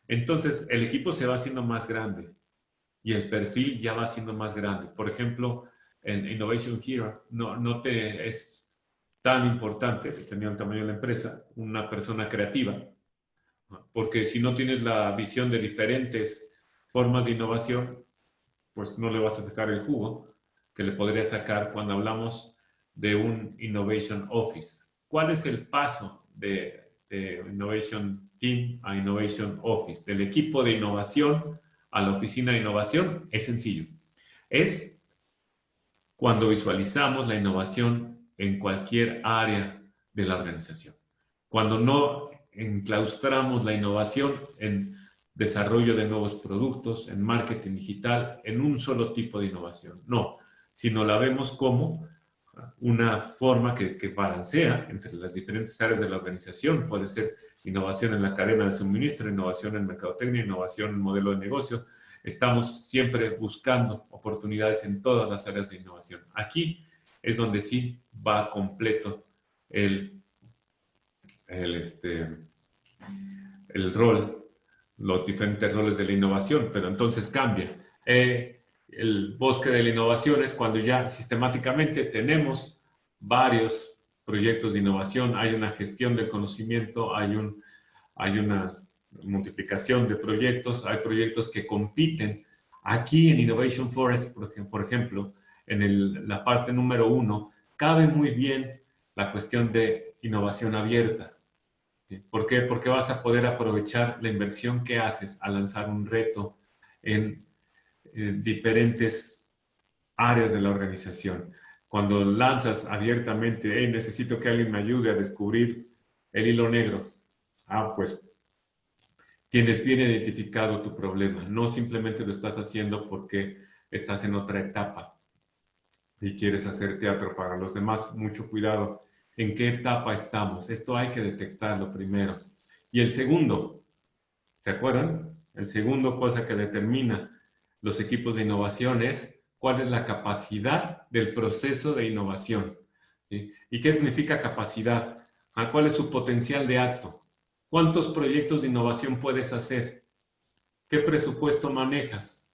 Entonces, el equipo se va haciendo más grande y el perfil ya va siendo más grande. Por ejemplo, en Innovation Here no te es tan importante, dependiendo del tamaño de la empresa, una persona creativa, porque si no tienes la visión de diferentes formas de innovación, pues no le vas a sacar el jugo que le podría sacar cuando hablamos de un Innovation Office. ¿Cuál es el paso de Innovation Team a Innovation Office? Del equipo de innovación a la oficina de innovación. Es sencillo. Es cuando visualizamos la innovación en cualquier área de la organización. Cuando no enclaustramos la innovación en desarrollo de nuevos productos, en marketing digital, en un solo tipo de innovación. No, sino la vemos como una forma que balancea entre las diferentes áreas de la organización. Puede ser innovación en la cadena de suministro, innovación en mercadotecnia, innovación en modelo de negocio. Estamos siempre buscando oportunidades en todas las áreas de innovación. Aquí es donde sí va completo el rol, los diferentes roles de la innovación, pero entonces cambia. El bosque de la innovación es cuando ya sistemáticamente tenemos varios proyectos de innovación, hay una gestión del conocimiento, hay una multiplicación de proyectos, hay proyectos que compiten. Aquí en Innovation Forest, por ejemplo, en la parte número 1, cabe muy bien la cuestión de innovación abierta. ¿Por qué? Porque vas a poder aprovechar la inversión que haces al lanzar un reto en diferentes áreas de la organización. Cuando lanzas abiertamente, hey, necesito que alguien me ayude a descubrir el hilo negro. Pues tienes bien identificado tu problema. No simplemente lo estás haciendo porque estás en otra etapa y quieres hacer teatro para los demás. Mucho cuidado. ¿En qué etapa estamos? Esto hay que detectarlo primero. Y el segundo, ¿se acuerdan? El segundo cosa que determina los equipos de innovación es cuál es la capacidad del proceso de innovación. ¿Sí? ¿Y qué significa capacidad? ¿Cuál es su potencial de acto? ¿Cuántos proyectos de innovación puedes hacer? ¿Qué presupuesto manejas?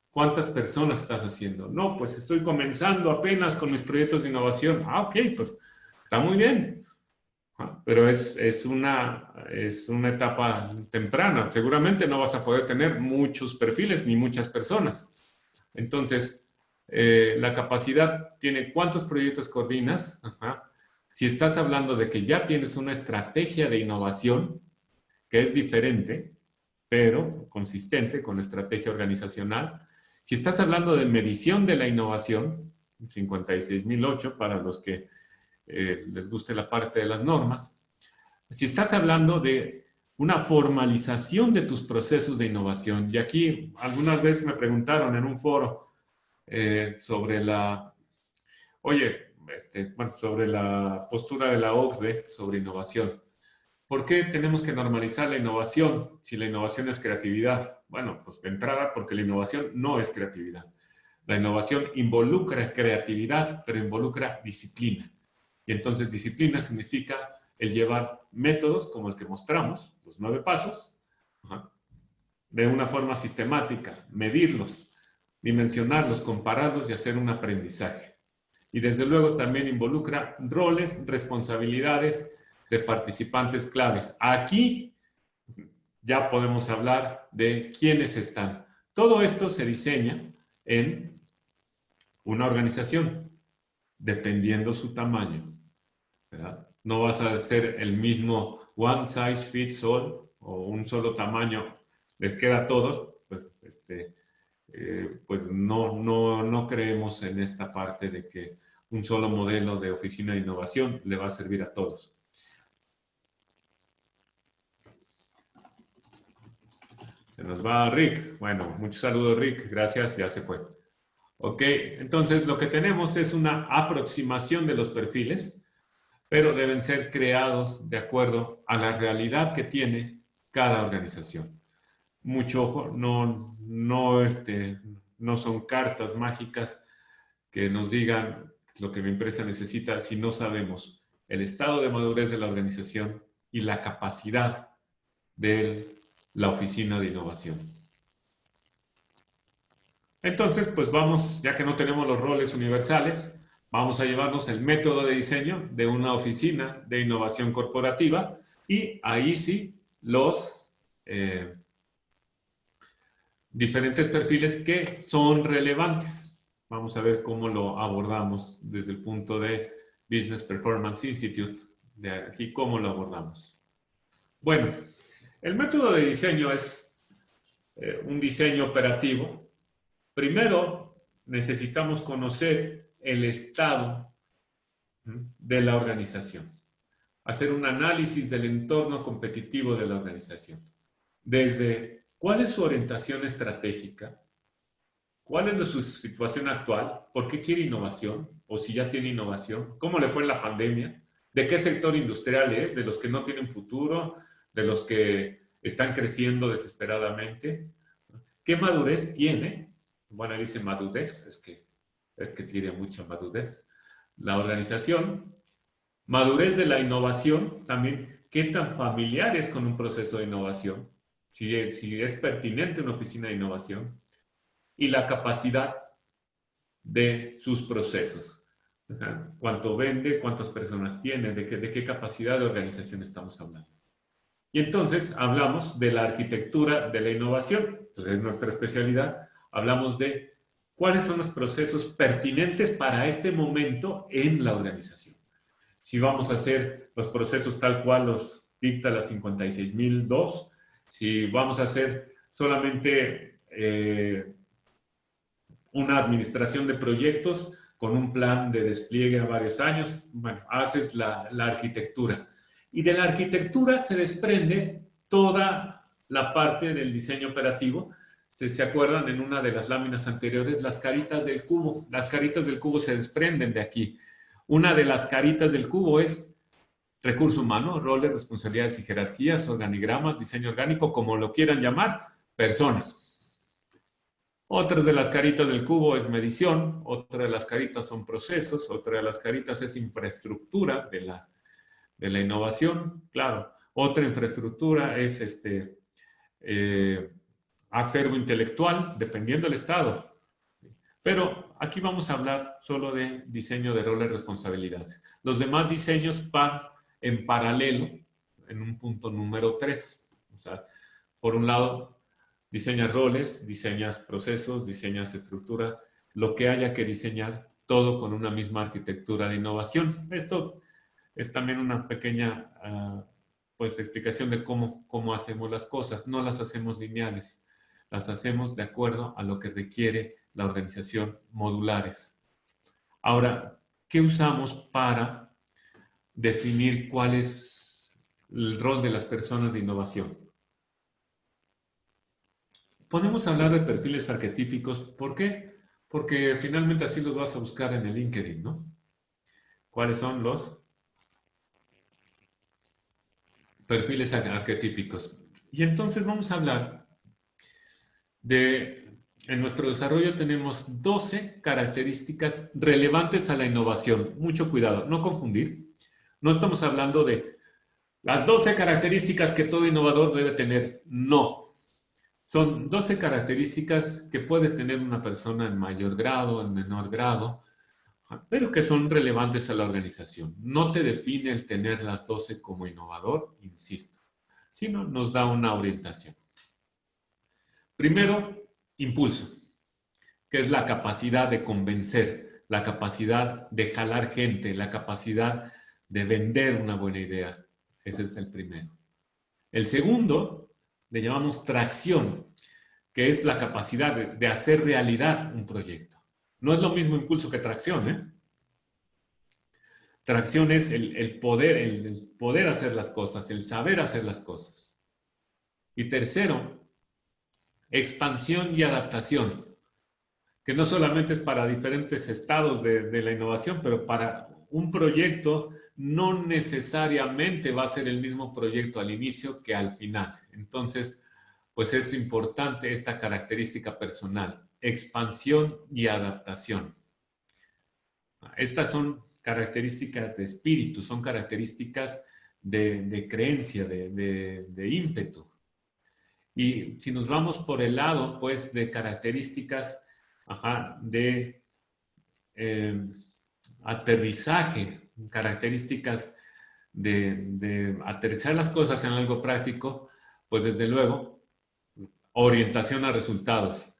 ¿Cuántas personas estás haciendo? No, pues estoy comenzando apenas con mis proyectos de innovación. Ok, pues está muy bien. Pero es una etapa temprana. Seguramente no vas a poder tener muchos perfiles ni muchas personas. Entonces, la capacidad tiene cuántos proyectos coordinas. Ajá. Si estás hablando de que ya tienes una estrategia de innovación que es diferente, pero consistente con la estrategia organizacional. Si estás hablando de medición de la innovación, 56008 para los que les guste la parte de las normas. Si estás hablando de una formalización de tus procesos de innovación, y aquí algunas veces me preguntaron en un foro sobre sobre la postura de la OCDE sobre innovación. ¿Por qué tenemos que normalizar la innovación si la innovación es creatividad? Bueno, pues de entrada porque la innovación no es creatividad. La innovación involucra creatividad, pero involucra disciplina. Y entonces disciplina significa el llevar métodos como el que mostramos, los 9 pasos, de una forma sistemática, medirlos, dimensionarlos, compararlos y hacer un aprendizaje. Y desde luego también involucra roles, responsabilidades de participantes claves. Aquí ya podemos hablar de quiénes están. Todo esto se diseña en Una organización, dependiendo su tamaño, ¿verdad? No vas a hacer el mismo one size fits all o un solo tamaño, les queda a todos, pues, pues no creemos en esta parte de que un solo modelo de oficina de innovación le va a servir a todos. Se nos va Rick. Bueno, muchos saludos Rick, gracias, ya se fue. Ok, entonces lo que tenemos es una aproximación de los perfiles, pero deben ser creados de acuerdo a la realidad que tiene cada organización. Mucho ojo, no son cartas mágicas que nos digan lo que mi empresa necesita si no sabemos el estado de madurez de la organización y la capacidad de la oficina de innovación. Entonces, pues vamos, ya que no tenemos los roles universales, vamos a llevarnos el método de diseño de una oficina de innovación corporativa y ahí sí los diferentes perfiles que son relevantes. Vamos a ver cómo lo abordamos desde el punto de Business Performance Institute, de aquí cómo lo abordamos. Bueno, el método de diseño es un diseño operativo. Primero, necesitamos conocer el estado de la organización, hacer un análisis del entorno competitivo de la organización, desde cuál es su orientación estratégica, cuál es su situación actual, por qué quiere innovación, o si ya tiene innovación, cómo le fue en la pandemia, de qué sector industrial es, de los que no tienen futuro, de los que están creciendo desesperadamente, qué madurez tiene. Bueno, dice madurez, es que tiene mucha madurez. La organización, madurez de la innovación, también, qué tan familiar es con un proceso de innovación, si es pertinente una oficina de innovación, y la capacidad de sus procesos. Cuánto vende, cuántas personas tiene, de qué capacidad de organización estamos hablando. Y entonces hablamos de la arquitectura de la innovación, pues es nuestra especialidad. Hablamos de cuáles son los procesos pertinentes para este momento en la organización. Si vamos a hacer los procesos tal cual los dicta la 56002, si vamos a hacer solamente una administración de proyectos con un plan de despliegue a varios años, bueno, haces la arquitectura. Y de la arquitectura se desprende toda la parte del diseño operativo. ¿Se acuerdan en una de las láminas anteriores? Las caritas del cubo. Las caritas del cubo se desprenden de aquí. Una de las caritas del cubo es recurso humano, roles, responsabilidades y jerarquías, organigramas, diseño orgánico, como lo quieran llamar, personas. Otras de las caritas del cubo es medición, otra de las caritas son procesos, otra de las caritas es infraestructura de la innovación, claro. Otra infraestructura es acervo intelectual, dependiendo del estado. Pero aquí vamos a hablar solo de diseño de roles y responsabilidades. Los demás diseños van en paralelo en un punto número 3. O sea, por un lado, diseñas roles, diseñas procesos, diseñas estructura, lo que haya que diseñar, todo con una misma arquitectura de innovación. Esto es también una pequeña pues, explicación de cómo hacemos las cosas. No las hacemos lineales, las hacemos de acuerdo a lo que requiere la organización modulares. Ahora, ¿qué usamos para definir cuál es el rol de las personas de innovación? Podemos hablar de perfiles arquetípicos. ¿Por qué? Porque finalmente así los vas a buscar en el LinkedIn, ¿no? ¿Cuáles son los perfiles arquetípicos? Y entonces vamos a hablar en nuestro desarrollo tenemos 12 características relevantes a la innovación. Mucho cuidado, no confundir. No estamos hablando de las 12 características que todo innovador debe tener. No. Son 12 características que puede tener una persona en mayor grado, en menor grado, pero que son relevantes a la organización. No te define el tener las 12 como innovador, insisto, sino nos da una orientación. Primero, impulso. que es la capacidad de convencer, la capacidad de jalar gente, la capacidad de vender una buena idea. Ese es el primero. El segundo le llamamos tracción, que es la capacidad de hacer realidad un proyecto. No es lo mismo impulso que tracción, ¿eh? Tracción es el poder hacer las cosas, el saber hacer las cosas. Y tercero, expansión y adaptación, que no solamente es para diferentes estados de la innovación, pero para un proyecto no necesariamente va a ser el mismo proyecto al inicio que al final. Entonces, pues es importante esta característica personal, expansión y adaptación. Estas son características de espíritu, son características de creencia, de ímpetu. Y si nos vamos por el lado, pues, de características de aterrizaje, características de aterrizar las cosas en algo práctico, pues desde luego, orientación a resultados.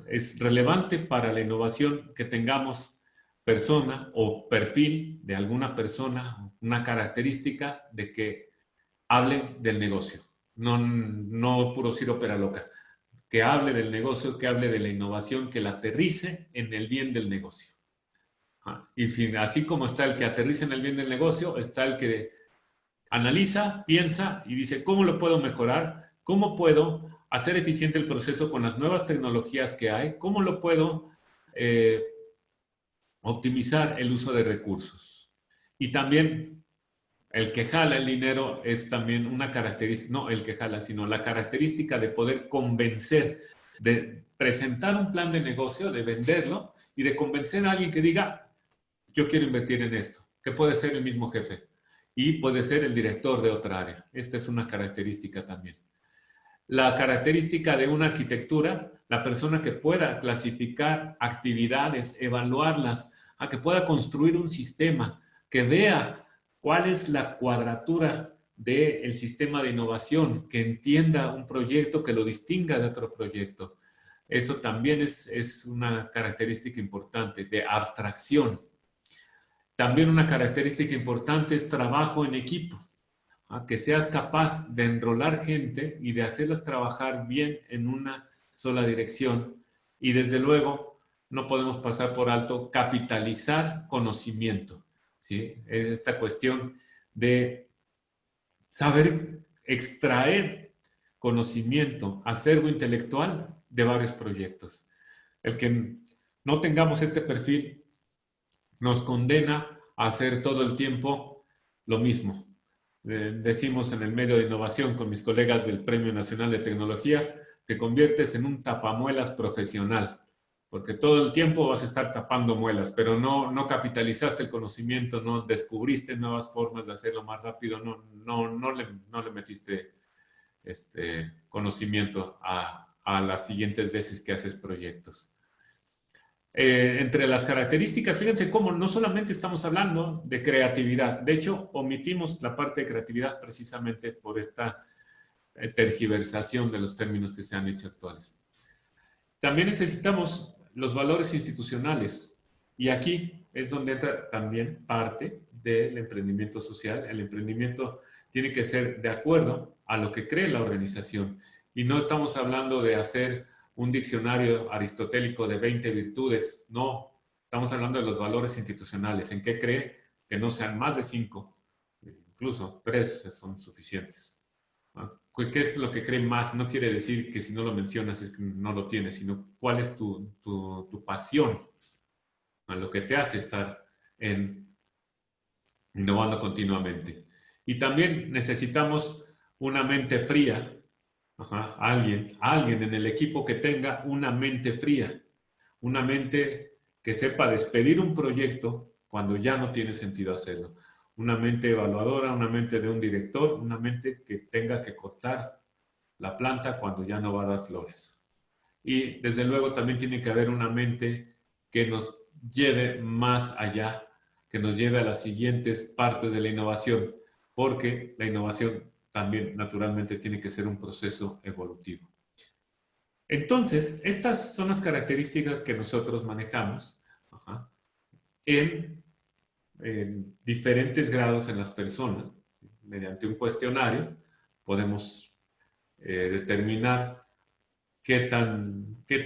Es relevante para la innovación que tengamos persona o perfil de alguna persona, una característica de que hable del negocio, no puro Ciro Pera Loca, que hable del negocio, que hable de la innovación, que la aterrice en el bien del negocio. Y así como está el que aterriza en el bien del negocio, está el que analiza, piensa y dice, ¿cómo lo puedo mejorar? ¿Cómo puedo hacer eficiente el proceso con las nuevas tecnologías que hay? ¿Cómo lo puedo optimizar el uso de recursos? Y también el que jala el dinero es también una característica, no el que jala, sino la característica de poder convencer, de presentar un plan de negocio, de venderlo y de convencer a alguien que diga, yo quiero invertir en esto, que puede ser el mismo jefe y puede ser el director de otra área. Esta es una característica también. La característica de una arquitectura, la persona que pueda clasificar actividades, evaluarlas, a que pueda construir un sistema, que vea cuál es la cuadratura del sistema de innovación, que entienda un proyecto, que lo distinga de otro proyecto. Eso también es una característica importante de abstracción. También una característica importante es trabajo en equipo, que seas capaz de enrolar gente y de hacerlas trabajar bien en una sola dirección. Y desde luego, no podemos pasar por alto capitalizar conocimiento, ¿sí? Es esta cuestión de saber extraer conocimiento, acervo intelectual de varios proyectos. El que no tengamos este perfil nos condena a hacer todo el tiempo lo mismo. Decimos en el medio de innovación con mis colegas del Premio Nacional de Tecnología, te conviertes en un tapamuelas profesional, porque todo el tiempo vas a estar tapando muelas, pero no capitalizaste el conocimiento, no descubriste nuevas formas de hacerlo más rápido, no le metiste conocimiento a las siguientes veces que haces proyectos. Entre las características, fíjense cómo no solamente estamos hablando de creatividad, de hecho omitimos la parte de creatividad precisamente por esta tergiversación de los términos que se han hecho actuales. También necesitamos los valores institucionales y aquí es donde entra también parte del emprendimiento social. El emprendimiento tiene que ser de acuerdo a lo que cree la organización y no estamos hablando de hacer un diccionario aristotélico de 20 virtudes, no, estamos hablando de los valores institucionales, en qué cree que no sean más de 5, incluso 3 son suficientes. ¿Qué es lo que cree más? No quiere decir que si no lo mencionas es que no lo tienes, sino cuál es tu pasión, a lo que te hace estar innovando continuamente. Y también necesitamos una mente fría, alguien en el equipo que tenga una mente fría, una mente que sepa despedir un proyecto cuando ya no tiene sentido hacerlo, una mente evaluadora, una mente de un director, una mente que tenga que cortar la planta cuando ya no va a dar flores. Y desde luego también tiene que haber una mente que nos lleve más allá, que nos lleve a las siguientes partes de la innovación, porque la innovación también naturalmente tiene que ser un proceso evolutivo. Entonces, estas son las características que nosotros manejamos en diferentes grados en las personas. Mediante un cuestionario podemos determinar qué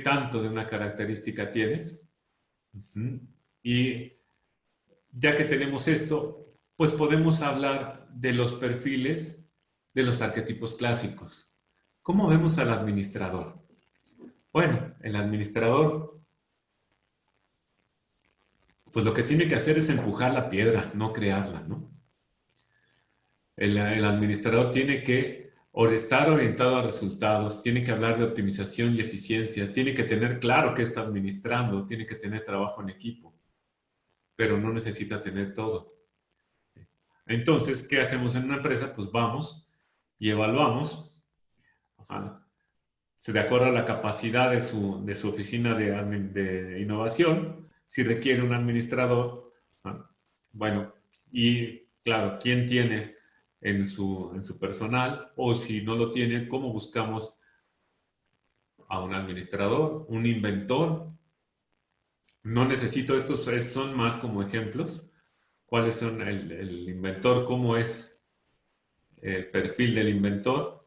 tanto de una característica tienes. Y ya que tenemos esto, pues podemos hablar de los perfiles de los arquetipos clásicos. ¿Cómo vemos al administrador? Bueno, el administrador, pues lo que tiene que hacer es empujar la piedra, no crearla, ¿no? El administrador tiene que estar orientado a resultados, tiene que hablar de optimización y eficiencia, tiene que tener claro qué está administrando, tiene que tener trabajo en equipo, pero no necesita tener todo. Entonces, ¿qué hacemos en una empresa? Pues vamos y evaluamos, de acuerdo a la capacidad de su oficina de innovación, si requiere un administrador. Bueno, y claro, ¿quién tiene en su personal? O si no lo tiene, ¿cómo buscamos a un administrador, un inventor? No necesito estos, son más como ejemplos. ¿Cuáles son el inventor? ¿Cómo es el perfil del inventor?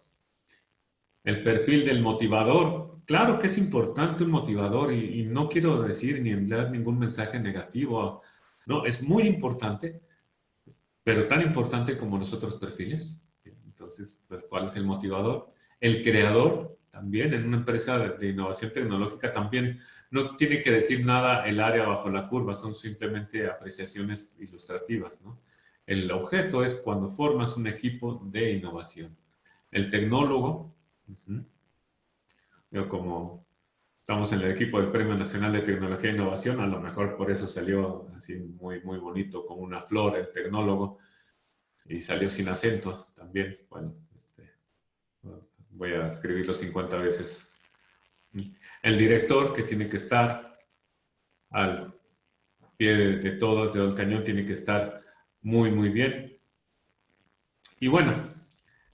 El perfil del motivador. Claro que es importante un motivador y no quiero decir ni enviar ningún mensaje negativo. No, es muy importante, pero tan importante como los otros perfiles. Entonces, pues, ¿cuál es el motivador? El creador también, en una empresa de innovación tecnológica también no tiene que decir nada el área bajo la curva, son simplemente apreciaciones ilustrativas, ¿no? El objeto es cuando formas un equipo de innovación. El tecnólogo, yo como estamos en el equipo del Premio Nacional de Tecnología e Innovación, a lo mejor por eso salió así muy, muy bonito, como una flor, el tecnólogo, y salió sin acento también. Bueno, voy a escribirlo 50 veces. El director, que tiene que estar al pie de todo el cañón, tiene que estar muy, muy bien. Y bueno,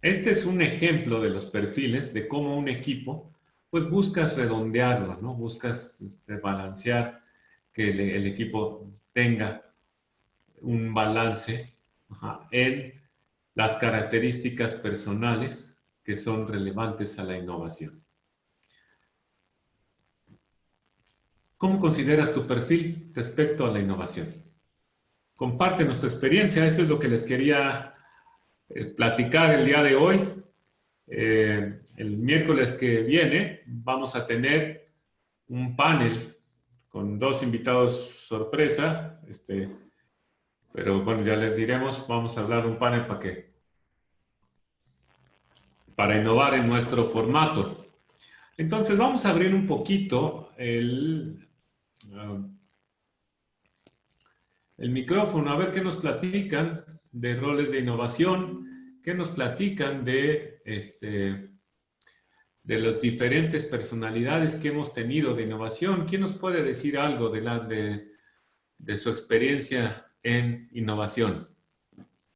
este es un ejemplo de los perfiles de cómo un equipo, pues buscas redondearlo, ¿no? Buscas balancear que el equipo tenga un balance en las características personales que son relevantes a la innovación. ¿Cómo consideras tu perfil respecto a la innovación? Compártenos tu experiencia, eso es lo que les quería platicar el día de hoy. El miércoles que viene vamos a tener un panel con 2 invitados sorpresa, pero bueno, ya les diremos, vamos a hablar de un panel para innovar en nuestro formato. Entonces vamos a abrir un poquito el micrófono, a ver qué nos platican de roles de innovación, qué nos platican de las diferentes personalidades que hemos tenido de innovación. ¿Quién nos puede decir algo de su experiencia en innovación?